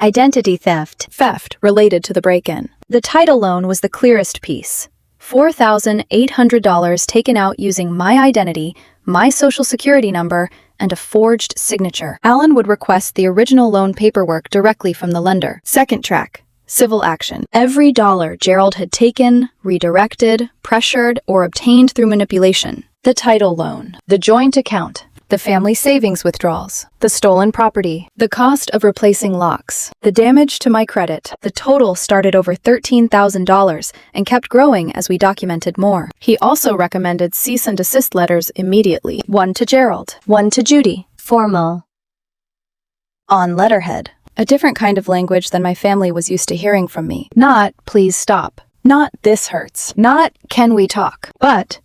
identity theft, Theft related to the break-in. The title loan was the clearest piece. $4,800 taken out using my identity, my social security number, and a forged signature. Alan would request the original loan paperwork directly from the lender. Second track, civil action. Every dollar Gerald had taken, redirected, pressured, or obtained through manipulation. The title loan, the joint account, the family savings withdrawals, the stolen property, the cost of replacing locks, the damage to my credit. The total started over $13,000 and kept growing as we documented more. He also recommended cease and desist letters immediately. 1 to Gerald, 1 to Judy. formal, On letterhead. A different kind of language than my family was used to hearing from me. Not, please stop. Not, this hurts. Not, can we talk. But,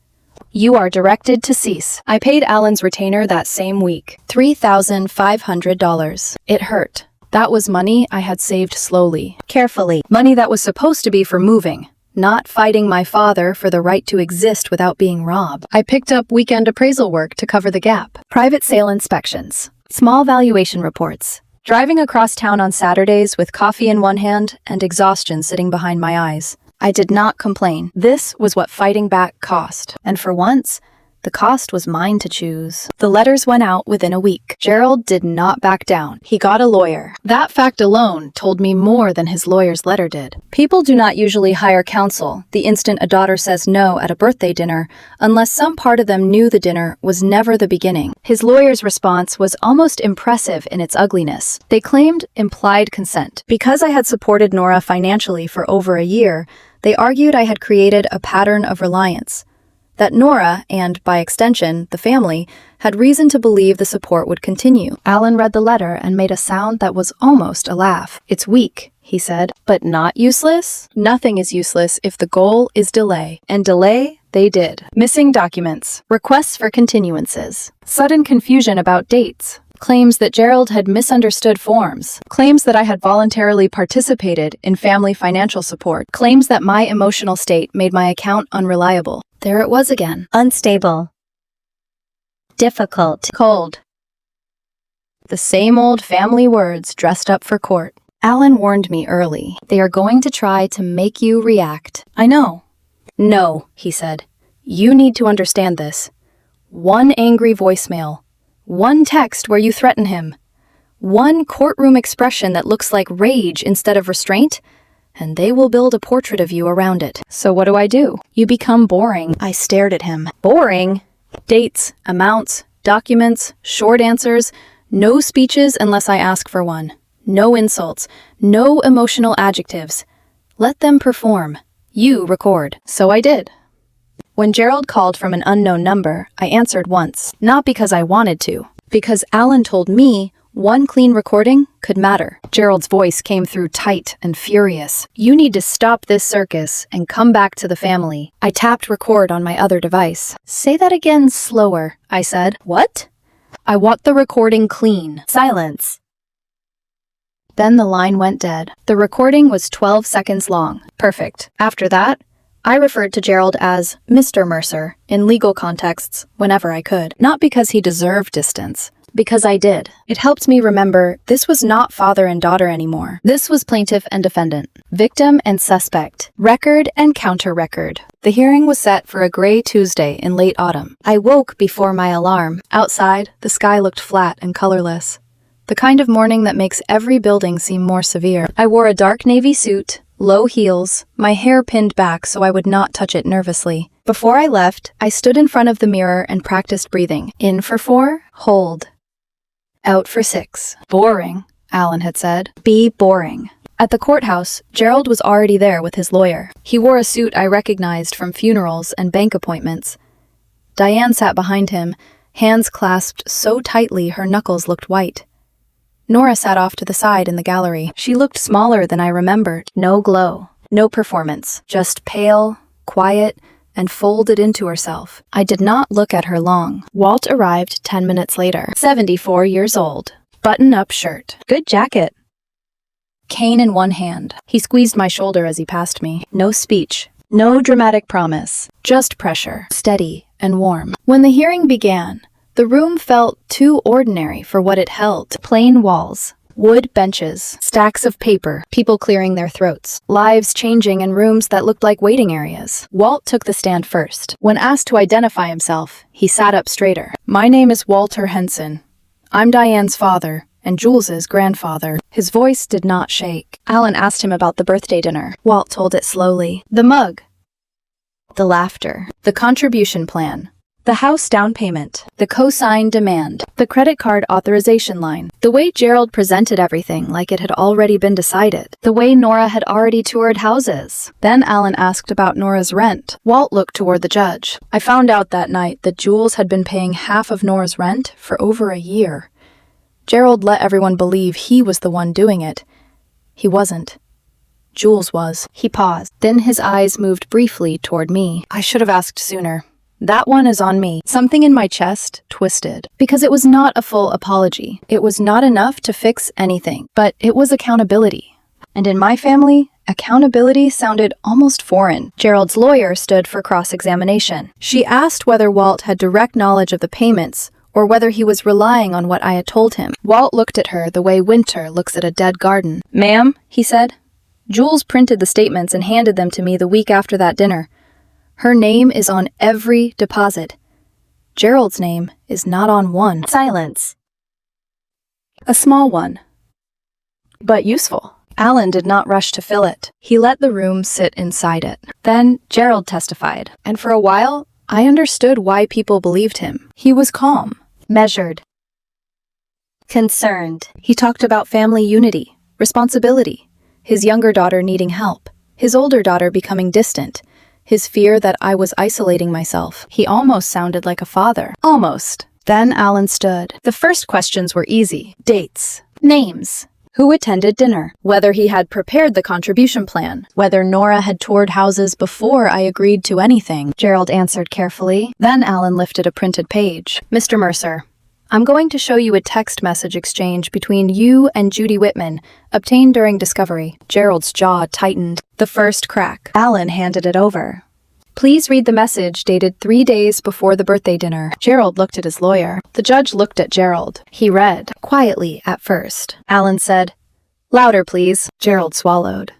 you are directed to cease. I paid Alan's retainer that same week. $3,500. It hurt. That was money I had saved slowly. carefully, Money that was supposed to be for moving, not fighting my father for the right to exist without being robbed. I picked up weekend appraisal work to cover the gap. Private sale inspections. Small valuation reports. Driving across town on Saturdays with coffee in one hand and exhaustion sitting behind my eyes. I did not complain. This was what fighting back cost. And for once, the cost was mine to choose. The letters went out within a week. Gerald did not back down. He got a lawyer. That fact alone told me more than his lawyer's letter did. People do not usually hire counsel the instant a daughter says no at a birthday dinner, unless some part of them knew the dinner was never the beginning. His lawyer's response was almost impressive in its ugliness. They claimed implied consent. Because I had supported Nora financially for over a year, they argued I had created a pattern of reliance. That Nora, and by extension, the family, had reason to believe the support would continue. Alan read the letter and made a sound that was almost a laugh. It's weak, he said, but not useless? Nothing is useless if the goal is delay. And delay, they did. Missing documents. Requests for continuances. Sudden confusion about dates. Claims that Gerald had misunderstood forms. Claims that I had voluntarily participated in family financial support. Claims that my emotional state made my account unreliable. There it was again. unstable, difficult, Cold. The same old family words dressed up for court. Alan warned me early. They are going to try to make you react. I know. No, he said. You need to understand this. One angry voicemail. One text where you threaten him. One courtroom expression that looks like rage instead of restraint. and they will build a portrait of you around it. So what do? You become boring. I stared at him. Boring? Dates, amounts, documents, short answers, no speeches unless I ask for one. No insults, no emotional adjectives. Let them perform. You record. So I did. When Gerald called from an unknown number, I answered once, not because I wanted to, because Alan told me one clean recording could matter. Gerald's voice came through tight and furious. You need to stop this circus and come back to the family. I tapped record on my other device. Say that again slower, I said. What? I want the recording clean. Silence. Then the line went dead. The recording was 12 seconds long. Perfect. After that, I referred to Gerald as Mr. Mercer in legal contexts whenever I could. Not because he deserved distance, because I did. It helped me remember this was not father and daughter anymore. This was plaintiff and defendant, victim and suspect, record and counter-record. The hearing was set for a gray Tuesday in late autumn. I woke before my alarm. Outside, the sky looked flat and colorless. The kind of morning that makes every building seem more severe. I wore a dark navy suit, low heels, my hair pinned back so I would not touch it nervously. Before I left, I stood in front of the mirror and practiced breathing. In for 4, hold. Out for 6. Boring, Alan had said. Be boring. At the courthouse, Gerald was already there with his lawyer. He wore a suit I recognized from funerals and bank appointments. Diane sat behind him, hands clasped so tightly her knuckles looked white. Nora sat off to the side in the gallery. She looked smaller than I remembered. No glow, no performance, just pale, quiet, and folded into herself. I did not look at her long. Walt arrived 10 minutes later. 74 years old. Button-up shirt. Good jacket. Cane in one hand. He squeezed my shoulder as he passed me. No speech. No dramatic promise. Just pressure. Steady and warm. When the hearing began, the room felt too ordinary for what it held. Plain walls, wood benches, stacks of paper, people clearing their throats, lives changing in rooms that looked like waiting areas. Walt took the stand first. When asked to identify himself, he sat up straighter. My name is Walter Henson. I'm Diane's father and Jules's grandfather. His voice did not shake. Alan asked him about the birthday dinner. Walt told it slowly. The mug. The laughter. The contribution plan. The house down payment, the cosign demand, the credit card authorization line, the way Gerald presented everything like it had already been decided, the way Nora had already toured houses. Then Alan asked about Nora's rent. Walt looked toward the judge. I found out that night that Jules had been paying half of Nora's rent for over a year. Gerald let everyone believe he was the one doing it. He wasn't. Jules was. He paused. Then his eyes moved briefly toward me. I should have asked sooner. That one is on me. Something in my chest twisted. Because it was not a full apology. It was not enough to fix anything. But it was accountability. And in my family, accountability sounded almost foreign. Gerald's lawyer stood for cross-examination. She asked whether Walt had direct knowledge of the payments, or whether he was relying on what I had told him. Walt looked at her the way Winter looks at a dead garden. Ma'am, he said, Jules printed the statements and handed them to me the week after that dinner. Her name is on every deposit. Gerald's name is not on one. Silence. A small one, but useful. Alan did not rush to fill it. He let the room sit inside it. Then Gerald testified, and for a while, I understood why people believed him. He was calm, measured, Concerned. He talked about family unity, responsibility, his younger daughter needing help, his older daughter becoming distant, his fear that I was isolating myself. He almost sounded like a father. Almost. Then Alan stood. The first questions were easy. Dates. Names. Who attended dinner? Whether he had prepared the contribution plan. Whether Nora had toured houses before I agreed to anything. Gerald answered carefully. Then Alan lifted a printed page. Mr. Mercer, I'm going to show you a text message exchange between you and Judy Whitman, obtained during discovery. Gerald's jaw tightened. The first crack. Alan handed it over. Please read the message dated 3 days before the birthday dinner. Gerald looked at his lawyer. The judge looked at Gerald. He read, quietly at first. Alan said, louder, please. Gerald swallowed.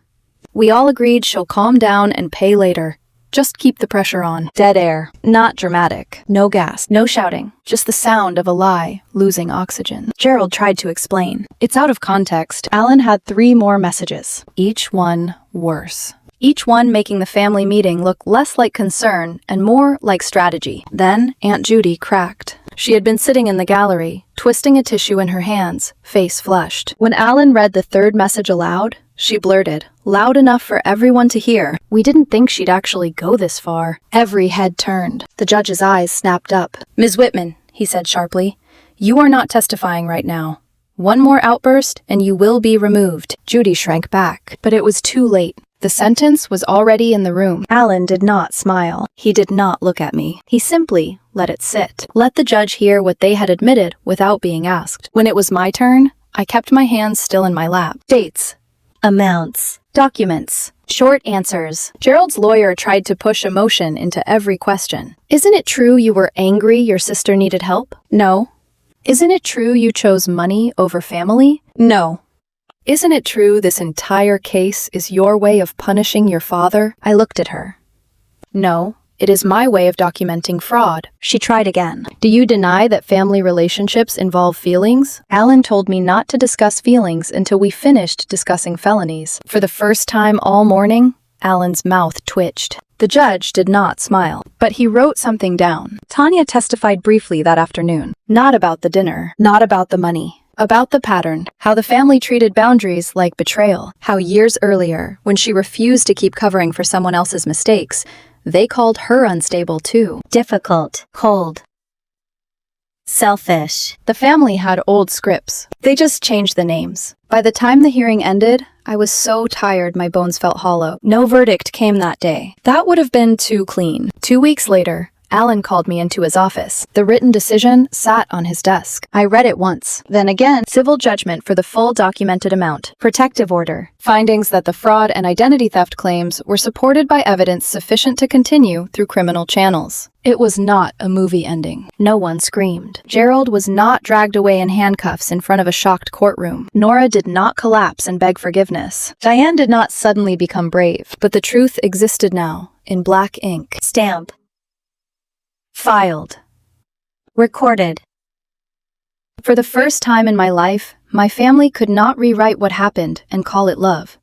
We all agreed she'll calm down and pay later. Just keep the pressure on. Dead air. Not dramatic. No gas. No shouting. Just the sound of a lie losing oxygen. Gerald tried to explain. It's out of context. Alan had 3 more messages. Each one worse. Each one making the family meeting look less like concern and more like strategy. Then Aunt Judy cracked. She had been sitting in the gallery, twisting a tissue in her hands, face flushed. When Alan read the 3rd message aloud, she blurted, loud enough for everyone to hear. We didn't think she'd actually go this far. Every head turned. The judge's eyes snapped up. Ms. Whitman, he said sharply, you are not testifying right now. One more outburst and you will be removed. Judy shrank back, but it was too late. The sentence was already in the room. Alan did not smile. He did not look at me. He simply let it sit. Let the judge hear what they had admitted without being asked. When it was my turn, I kept my hands still in my lap. Dates. Amounts. Documents. Short answers. Gerald's lawyer tried to push emotion into every question. Isn't it true you were angry your sister needed help? No. Isn't it true you chose money over family? No. Isn't it true this entire case is your way of punishing your father? I looked at her. No, it is my way of documenting fraud. She tried again. Do you deny that family relationships involve feelings? Alan told me not to discuss feelings until we finished discussing felonies. For the first time all morning, Alan's mouth twitched. The judge did not smile, but he wrote something down. Tanya testified briefly that afternoon. Not about the dinner, not about the money. About the pattern, how the family treated boundaries like betrayal, how years earlier, when she refused to keep covering for someone else's mistakes, they called her unstable too. Difficult. Cold. Selfish. The family had old scripts. They just changed the names. By the time the hearing ended, I was so tired my bones felt hollow. No verdict came that day. That would have been too clean. 2 weeks later, Alan called me into his office. The written decision sat on his desk. I read it once, then again. Civil judgment for the full documented amount. Protective order. Findings that the fraud and identity theft claims were supported by evidence sufficient to continue through criminal channels. It was not a movie ending. No one screamed. Gerald was not dragged away in handcuffs in front of a shocked courtroom. Nora did not collapse and beg forgiveness. Diane did not suddenly become brave. But the truth existed now, in black ink. Stamp. Filed. Recorded. For the first time in my life, my family could not rewrite what happened and call it love.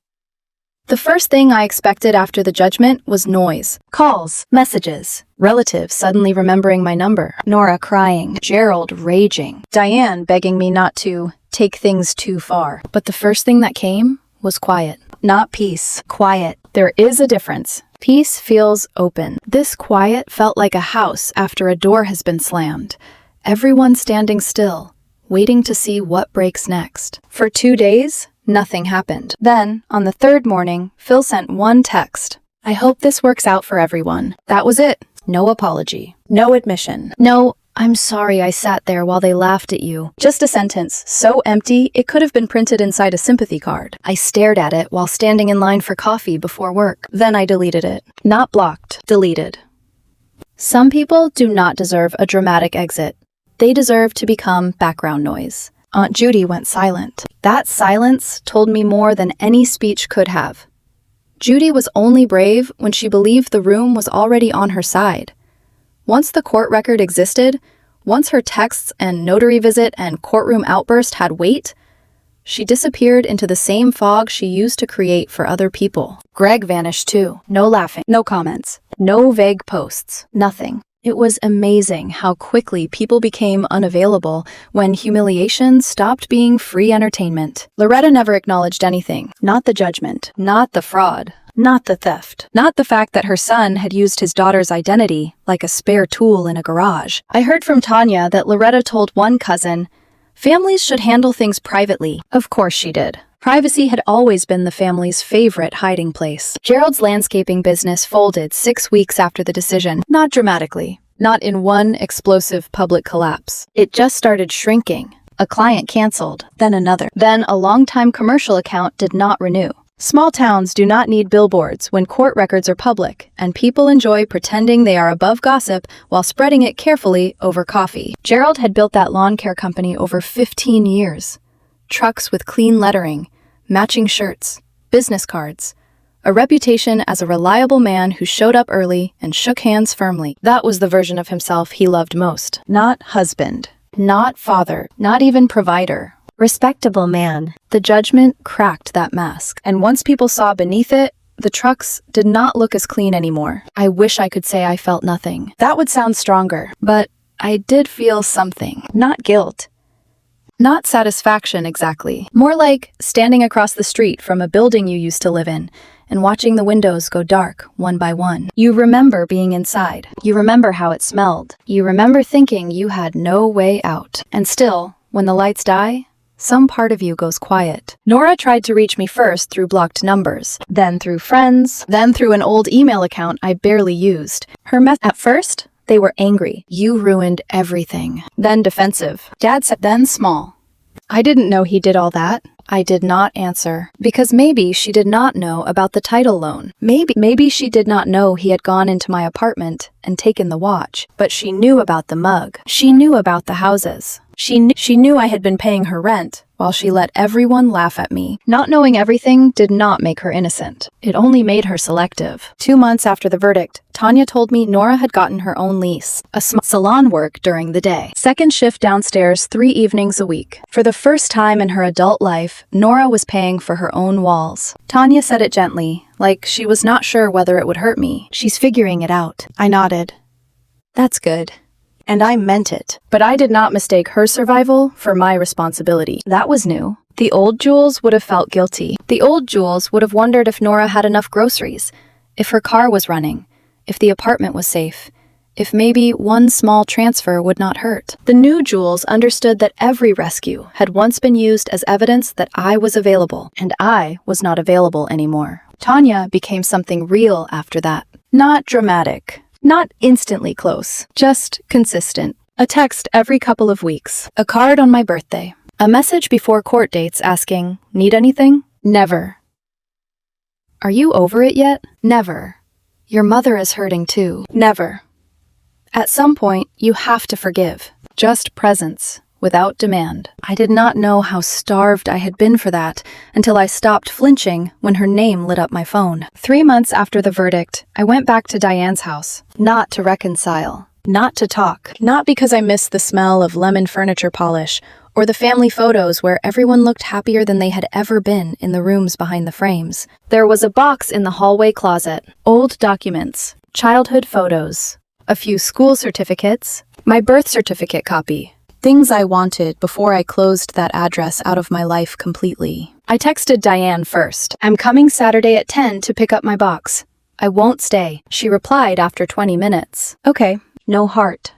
The first thing I expected after the judgment was noise. Calls, messages, relatives suddenly remembering my number, Nora crying, Gerald raging, Diane begging me not to take things too far. But the first thing that came was quiet. Not peace, quiet. There is a difference. Peace feels open. This quiet felt like a house after a door has been slammed. Everyone standing still, waiting to see what breaks next. For 2 days, nothing happened. Then, on the 3rd morning, Phil sent one text. I hope this works out for everyone. That was it. No apology. No admission. No, I'm sorry I sat there while they laughed at you. Just a sentence, so empty it could have been printed inside a sympathy card. I stared at it while standing in line for coffee before work. Then I deleted it. Not blocked, deleted. Some people do not deserve a dramatic exit. They deserve to become background noise. Aunt Judy went silent. That silence told me more than any speech could have. Judy was only brave when she believed the room was already on her side. Once the court record existed, once her texts and notary visit and courtroom outburst had weight, she disappeared into the same fog she used to create for other people. Greg vanished too. No laughing, no comments, no vague posts, nothing. It was amazing how quickly people became unavailable when humiliation stopped being free entertainment. Loretta never acknowledged anything. Not the judgment, not the fraud, not the theft, not the fact that her son had used his daughter's identity like a spare tool in a garage. I heard from Tanya that Loretta told one cousin, families should handle things privately. Of course she did. Privacy had always been the family's favorite hiding place. Gerald's landscaping business folded 6 weeks after the decision. Not dramatically. Not in one explosive public collapse. It just started shrinking. A client canceled, then another. Then a long-time commercial account did not renew. Small towns do not need billboards when court records are public, and people enjoy pretending they are above gossip while spreading it carefully over coffee. Gerald had built that lawn care company over 15 years. Trucks with clean lettering, matching shirts, business cards, A reputation as a reliable man who showed up early and shook hands firmly. That was the version of himself he loved most. Not husband, not father, not even provider. Respectable man. The judgment cracked that mask, and once people saw beneath it, the trucks did not look as clean anymore. I wish I could say I felt nothing. That would sound stronger, but I did feel something. Not guilt. Not satisfaction exactly. More like standing across the street from a building you used to live in and watching the windows go dark one by one. You remember being inside. You remember how it smelled. You remember thinking you had no way out. And still, when the lights die, some part of you goes quiet. Nora tried to reach me first through blocked numbers, then through friends, then through an old email account I barely used. At first, they were angry. You ruined everything. Then defensive. Dad said, then small. I didn't know he did all that. I did not answer. Because maybe she did not know about the title loan. Maybe she did not know he had gone into my apartment and taken the watch. But she knew about the mug. She knew about the houses. She knew I had been paying her rent, while she let everyone laugh at me. Not knowing everything did not make her innocent. It only made her selective. 2 months after the verdict, Tanya told me Nora had gotten her own lease, a salon work during the day. Second shift downstairs 3 evenings a week. For the first time in her adult life, Nora was paying for her own walls. Tanya said it gently, like she was not sure whether it would hurt me. She's figuring it out. I nodded. That's good. And I meant it. But I did not mistake her survival for my responsibility. That was new. The old Jules would have felt guilty. The old Jules would have wondered if Nora had enough groceries, if her car was running, if the apartment was safe, if maybe one small transfer would not hurt. The new Jules understood that every rescue had once been used as evidence that I was available, and I was not available anymore. Tanya became something real after that. Not dramatic. Not instantly close, just consistent. A text every couple of weeks. A card on my birthday. A message before court dates asking, need anything? Never. Are you over it yet? Never. Your mother is hurting too. Never. At some point, you have to forgive. Just presence, without demand. I did not know how starved I had been for that until I stopped flinching when her name lit up my phone. 3 months after the verdict, I went back to Diane's house. Not to reconcile. Not to talk. Not because I missed the smell of lemon furniture polish or the family photos where everyone looked happier than they had ever been in the rooms behind the frames. There was a box in the hallway closet. Old documents. Childhood photos. A few school certificates. My birth certificate copy. Things I wanted before I closed that address out of my life completely. I texted Diane first. I'm coming Saturday at 10 to pick up my box. I won't stay. She replied after 20 minutes. Okay. No heart.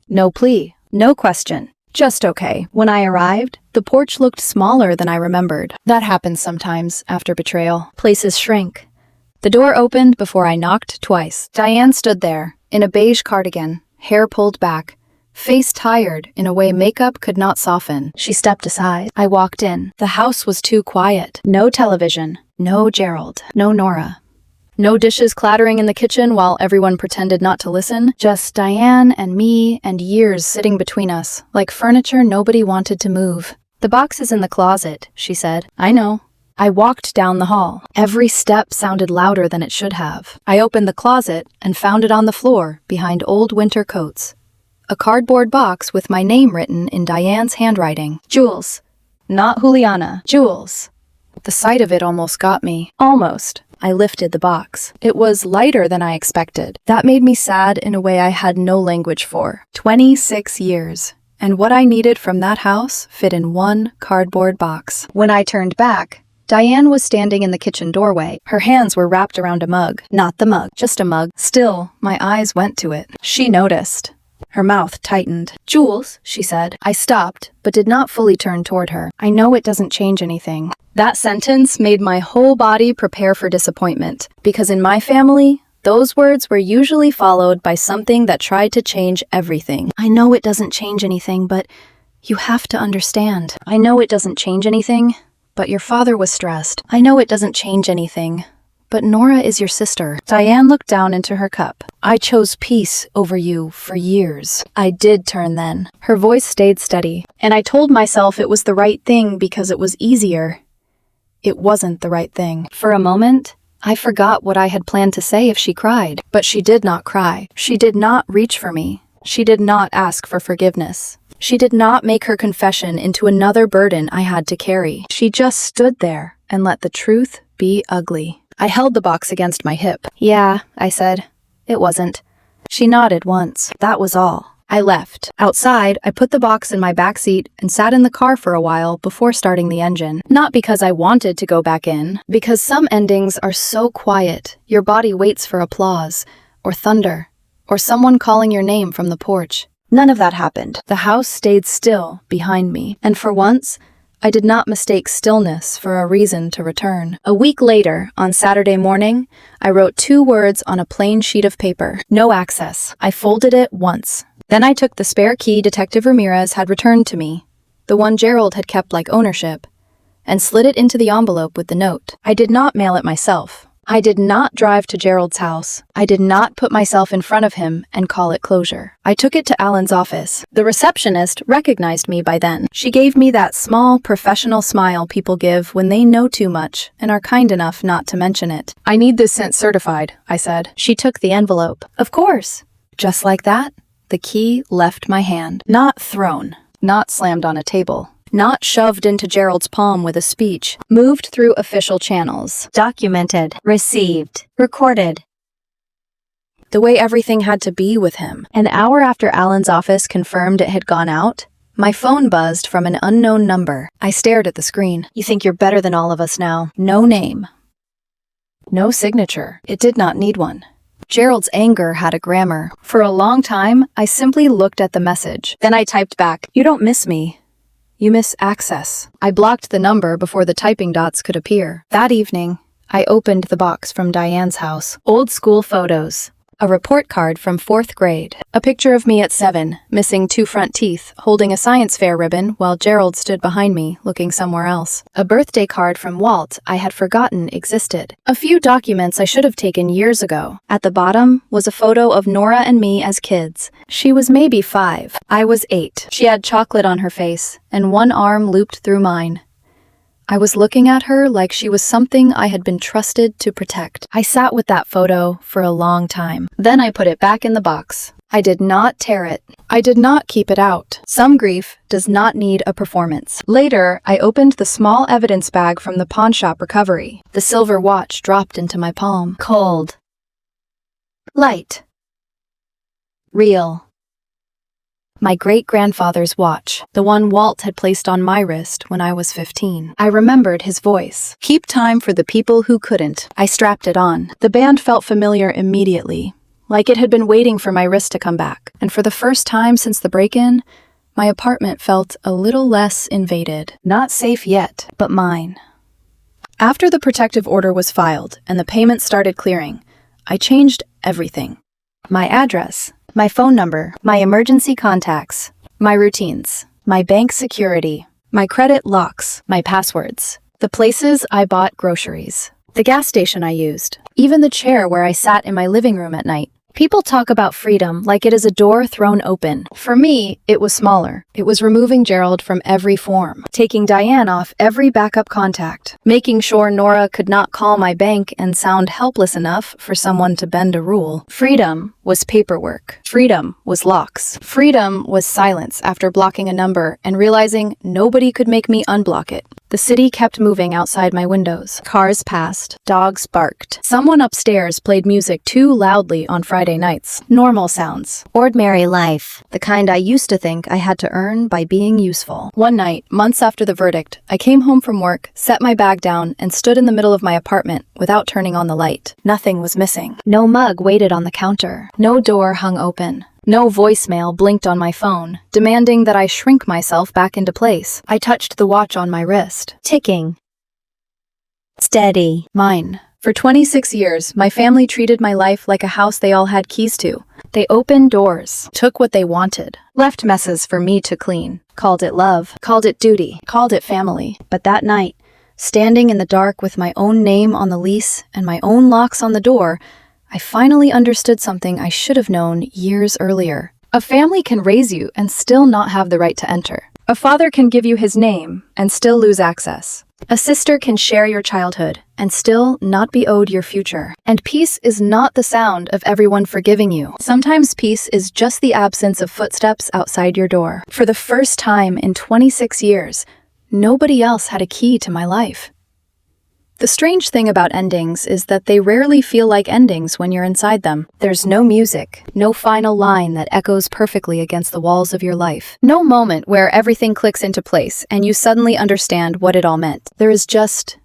No plea. No question. Just okay. When I arrived, the porch looked smaller than I remembered. That happens sometimes after betrayal. Places shrink. The door opened before I knocked twice. Diane stood there, in a beige cardigan, hair pulled back, face tired in a way makeup could not soften. She stepped aside. I walked in. The house was too quiet. No television. No Gerald. No Nora. No dishes clattering in the kitchen while everyone pretended not to listen. Just Diane and me and years sitting between us, like furniture nobody wanted to move. The box is in the closet, she said. I know. I walked down the hall. Every step sounded louder than it should have. I opened the closet and found it on the floor behind old winter coats. A cardboard box with my name written in Diane's handwriting. Jules. Not Juliana. Jules. The sight of it almost got me. Almost. I lifted the box. It was lighter than I expected. That made me sad in a way I had no language for. 26 years. And what I needed from that house fit in one cardboard box. When I turned back, Diane was standing in the kitchen doorway. Her hands were wrapped around a mug. Not the mug, just a mug. Still, my eyes went to it. She noticed. Her mouth tightened. Jules, she said. I stopped, but did not fully turn toward her. I know it doesn't change anything. That sentence made my whole body prepare for disappointment, because in my family, those words were usually followed by something that tried to change everything. I know it doesn't change anything, but you have to understand. I know it doesn't change anything, but your father was stressed. I know it doesn't change anything, but Nora is your sister. Diane looked down into her cup. I chose peace over you for years. I did turn then. Her voice stayed steady, and I told myself it was the right thing because it was easier. It wasn't the right thing. For a moment, I forgot what I had planned to say if she cried, but she did not cry. She did not reach for me. She did not ask for forgiveness. She did not make her confession into another burden I had to carry. She just stood there and let the truth be ugly. I held the box against my hip. "Yeah," I said. "It wasn't." She nodded once. That was all. I left. Outside, I put the box in my backseat and sat in the car for a while before starting the engine. Not because I wanted to go back in, because some endings are so quiet, your body waits for applause, or thunder, or someone calling your name from the porch. None of that happened. The house stayed still behind me, and for once, I did not mistake stillness for a reason to return. A week later, on Saturday morning, I wrote 2 words on a plain sheet of paper. No access. I folded it once. Then I took the spare key Detective Ramirez had returned to me, the one Gerald had kept like ownership, and slid it into the envelope with the note. I did not mail it myself. I did not drive to Gerald's house. I did not put myself in front of him and call it closure. I took it to Alan's office. The receptionist recognized me by then. She gave me that small, professional smile people give when they know too much and are kind enough not to mention it. "I need this sent certified," I said. She took the envelope. "Of course." Just like that, the key left my hand. Not thrown, not slammed on a table, not shoved into Gerald's palm with a speech. Moved through official channels. Documented. Received. Recorded. The way everything had to be with him. An hour after Alan's office confirmed it had gone out, my phone buzzed from an unknown number. I stared at the screen. "You think you're better than all of us now." No name. No signature. It did not need one. Gerald's anger had a grammar. For a long time, I simply looked at the message. Then I typed back, "You don't miss me. You miss access." I blocked the number before the typing dots could appear. That evening, I opened the box from Diane's house. Old school photos. A report card from 4th grade. A picture of me at 7, missing 2 front teeth, holding a science fair ribbon while Gerald stood behind me, looking somewhere else. A birthday card from Walt I had forgotten existed. A few documents I should have taken years ago. At the bottom was a photo of Nora and me as kids. She was maybe 5. I was 8. She had chocolate on her face, and one arm looped through mine. I was looking at her like she was something I had been trusted to protect. I sat with that photo for a long time. Then I put it back in the box. I did not tear it. I did not keep it out. Some grief does not need a performance. Later, I opened the small evidence bag from the pawn shop recovery. The silver watch dropped into my palm. Cold. Light. Real. My great-grandfather's watch, the one Walt had placed on my wrist when I was 15. I remembered his voice. "Keep time for the people who couldn't." I strapped it on. The band felt familiar immediately, like it had been waiting for my wrist to come back. And for the first time since the break-in, my apartment felt a little less invaded. Not safe yet, but mine. After the protective order was filed and the payments started clearing, I changed everything. My address, my phone number, my emergency contacts, my routines, my bank security, my credit locks, my passwords, the places I bought groceries, the gas station I used, even the chair where I sat in my living room at night. People talk about freedom like it is a door thrown open. For me, it was smaller. It was removing Gerald from every form, taking Diane off every backup contact, making sure Nora could not call my bank and sound helpless enough for someone to bend a rule. Freedom was paperwork. Freedom was locks. Freedom was silence after blocking a number and realizing nobody could make me unblock it. The city kept moving outside my windows. Cars passed. Dogs barked. Someone upstairs played music too loudly on Friday nights. Normal sounds. Ordinary life. The kind I used to think I had to earn by being useful. One night, months after the verdict, I came home from work, set my bag down, and stood in the middle of my apartment without turning on the light. Nothing was missing. No mug waited on the counter. No door hung open. No voicemail blinked on my phone, demanding that I shrink myself back into place. I touched the watch on my wrist. Ticking. Steady. Mine. For 26 years, my family treated my life like a house they all had keys to. They opened doors, took what they wanted, left messes for me to clean, called it love, called it duty, called it family. But that night, standing in the dark with my own name on the lease and my own locks on the door, I finally understood something I should have known years earlier. A family can raise you and still not have the right to enter. A father can give you his name and still lose access. A sister can share your childhood and still not be owed your future. And peace is not the sound of everyone forgiving you. Sometimes peace is just the absence of footsteps outside your door. For the first time in 26 years, nobody else had a key to my life. The strange thing about endings is that they rarely feel like endings when you're inside them. There's no music, no final line that echoes perfectly against the walls of your life. No moment where everything clicks into place and you suddenly understand what it all meant. There is just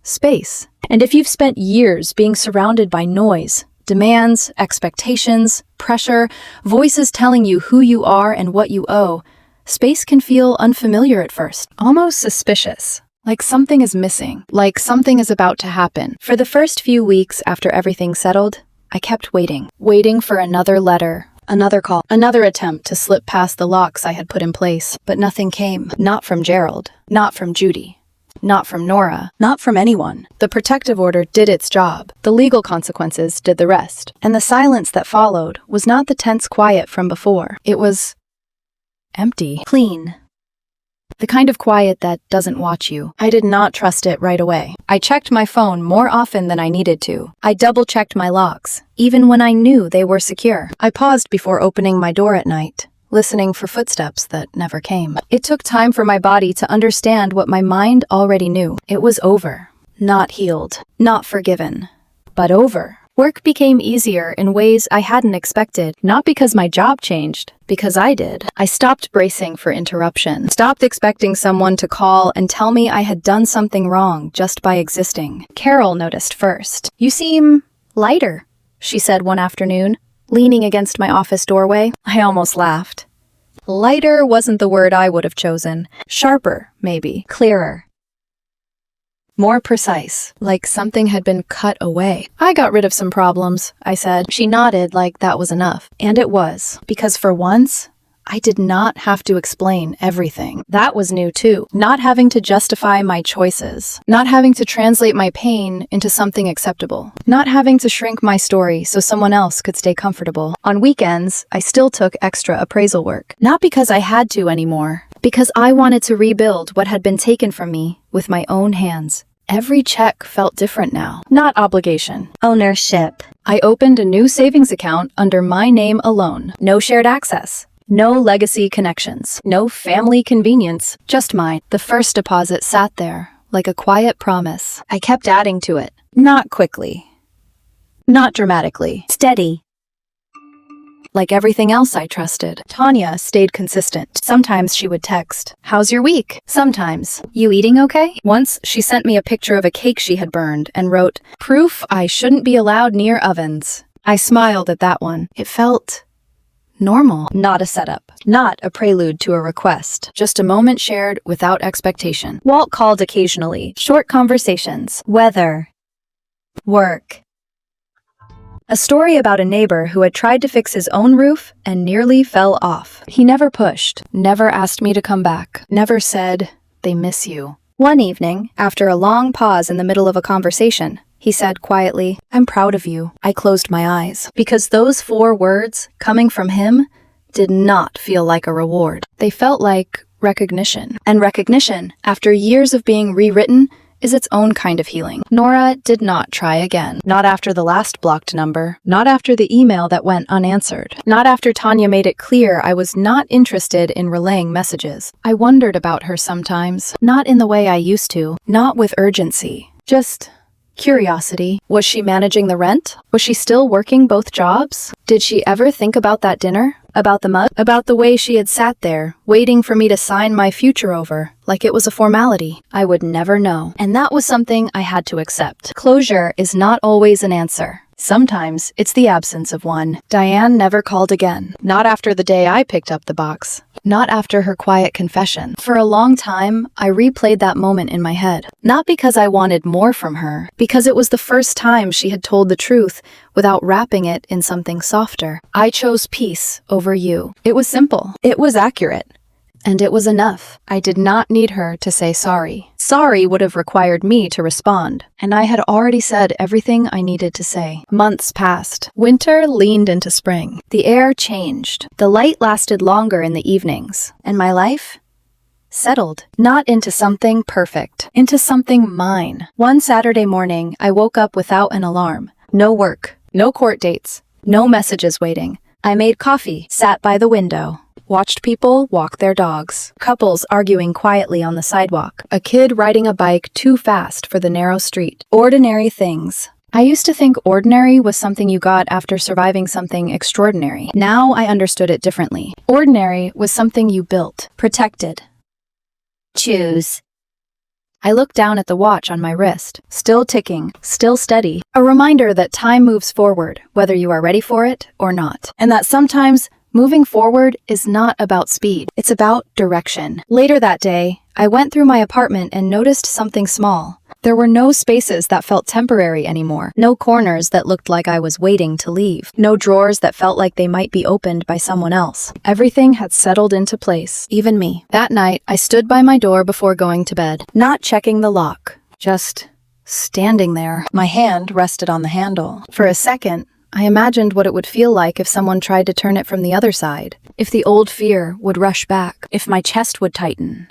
space. And if you've spent years being surrounded by noise, demands, expectations, pressure, voices telling you who you are and what you owe, space can feel unfamiliar at first, almost suspicious. Like something is missing, like something is about to happen. For the first few weeks after everything settled, I kept waiting for another letter, another call, another attempt to slip past the locks I had put in place. But nothing came. Not from Gerald, not from Judy, not from Nora, not from anyone. The protective order did its job. The legal consequences did the rest. And the silence that followed was not the tense quiet from before. It was empty, clean. The kind of quiet that doesn't watch you. I did not trust it right away. I checked my phone more often than I needed to. I double-checked my locks, even when I knew they were secure. I paused before opening my door at night, listening for footsteps that never came. It took time for my body to understand what my mind already knew. It was over. Not healed. Not forgiven. But over. Work became easier in ways I hadn't expected, not because my job changed, because I did. I stopped bracing for interruption, stopped expecting someone to call and tell me I had done something wrong just by existing. Carol noticed first. "You seem lighter," she said one afternoon, leaning against my office doorway. I almost laughed. Lighter wasn't the word I would have chosen. Sharper, maybe. Clearer. More precise, like something had been cut away. "I got rid of some problems," I said. She nodded like that was enough. And it was, because for once, I did not have to explain everything. That was new too. Not having to justify my choices. Not having to translate my pain into something acceptable. Not having to shrink my story so someone else could stay comfortable. On weekends, I still took extra appraisal work. Not because I had to anymore. Because I wanted to rebuild what had been taken from me with my own hands. Every check felt different now. Not obligation. Ownership. I opened a new savings account under my name alone. No shared access. No legacy connections. No family convenience. Just mine. The first deposit sat there, like a quiet promise. I kept adding to it. Not quickly. Not dramatically. Steady. Like everything else I trusted, Tanya stayed consistent. Sometimes she would text, "How's your week?" Sometimes, "You eating okay?" Once, she sent me a picture of a cake she had burned and wrote, "Proof I shouldn't be allowed near ovens." I smiled at that one. It felt normal. Not a setup. Not a prelude to a request. Just a moment shared without expectation. Walt called occasionally. Short conversations. Weather. Work. A story about a neighbor who had tried to fix his own roof and nearly fell off. He never pushed, never asked me to come back, never said, "They miss you." One evening, after a long pause in the middle of a conversation, he said quietly, "I'm proud of you." I closed my eyes, because those 4 words, coming from him, did not feel like a reward. They felt like recognition. And recognition, after years of being rewritten, is its own kind of healing. Nora did not try again. Not after the last blocked number. Not after the email that went unanswered. Not after Tanya made it clear I was not interested in relaying messages. I wondered about her sometimes. Not in the way I used to. Not with urgency. Just curiosity. Was she managing the rent? Was she still working both jobs? Did she ever think about that dinner? About the mug? About the way she had sat there, waiting for me to sign my future over, like it was a formality? I would never know. And that was something I had to accept. Closure is not always an answer. Sometimes it's the absence of one. Diane never called again. Not after the day I picked up the box. Not after her quiet confession. For a long time, I replayed that moment in my head. Not because I wanted more from her, because it was the first time she had told the truth without wrapping it in something softer. I chose peace over you. It was simple. It was accurate. And it was enough. I did not need her to say sorry. Sorry would have required me to respond, and I had already said everything I needed to say. Months passed. Winter leaned into spring. The air changed. The light lasted longer in the evenings. And my life? settled, not into something perfect, into something mine. One Saturday morning, I woke up without an alarm. No work, no court dates, no messages waiting. I made coffee, sat by the window, watched people walk their dogs, couples arguing quietly on the sidewalk, a kid riding a bike too fast for the narrow street. Ordinary things. I used to think ordinary was something you got after surviving something extraordinary. Now I understood it differently. Ordinary was something you built, protected. Choose. I looked down at the watch on my wrist, still ticking, still steady, a reminder that time moves forward, whether you are ready for it or not, and that sometimes moving forward is not about speed, it's about direction. Later that day, I went through my apartment and noticed something small. There were no spaces that felt temporary anymore, no corners that looked like I was waiting to leave, no drawers that felt like they might be opened by someone else. Everything had settled into place, even me. That night, I stood by my door before going to bed, not checking the lock, just standing there. My hand rested on the handle. For a second, I imagined what it would feel like if someone tried to turn it from the other side, if the old fear would rush back, if my chest would tighten,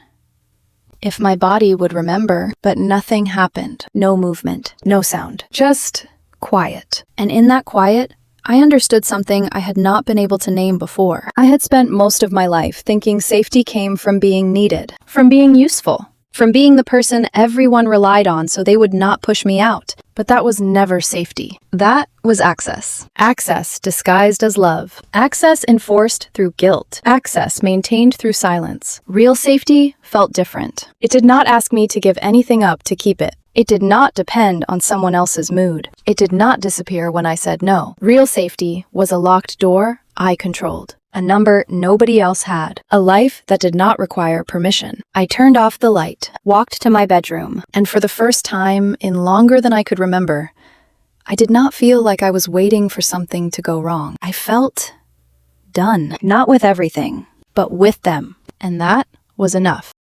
if my body would remember. But nothing happened. No movement, no sound, just quiet. And in that quiet, I understood something I had not been able to name before. I had spent most of my life thinking safety came from being needed, from being useful, from being the person everyone relied on so they would not push me out. But that was never safety. That was access. Access disguised as love. Access enforced through guilt. Access maintained through silence. Real safety felt different. It did not ask me to give anything up to keep it. It did not depend on someone else's mood. It did not disappear when I said no. Real safety was a locked door I controlled. A number nobody else had. A life that did not require permission. I turned off the light, walked to my bedroom, and for the first time in longer than I could remember, I did not feel like I was waiting for something to go wrong. I felt done. Not with everything, but with them. And that was enough.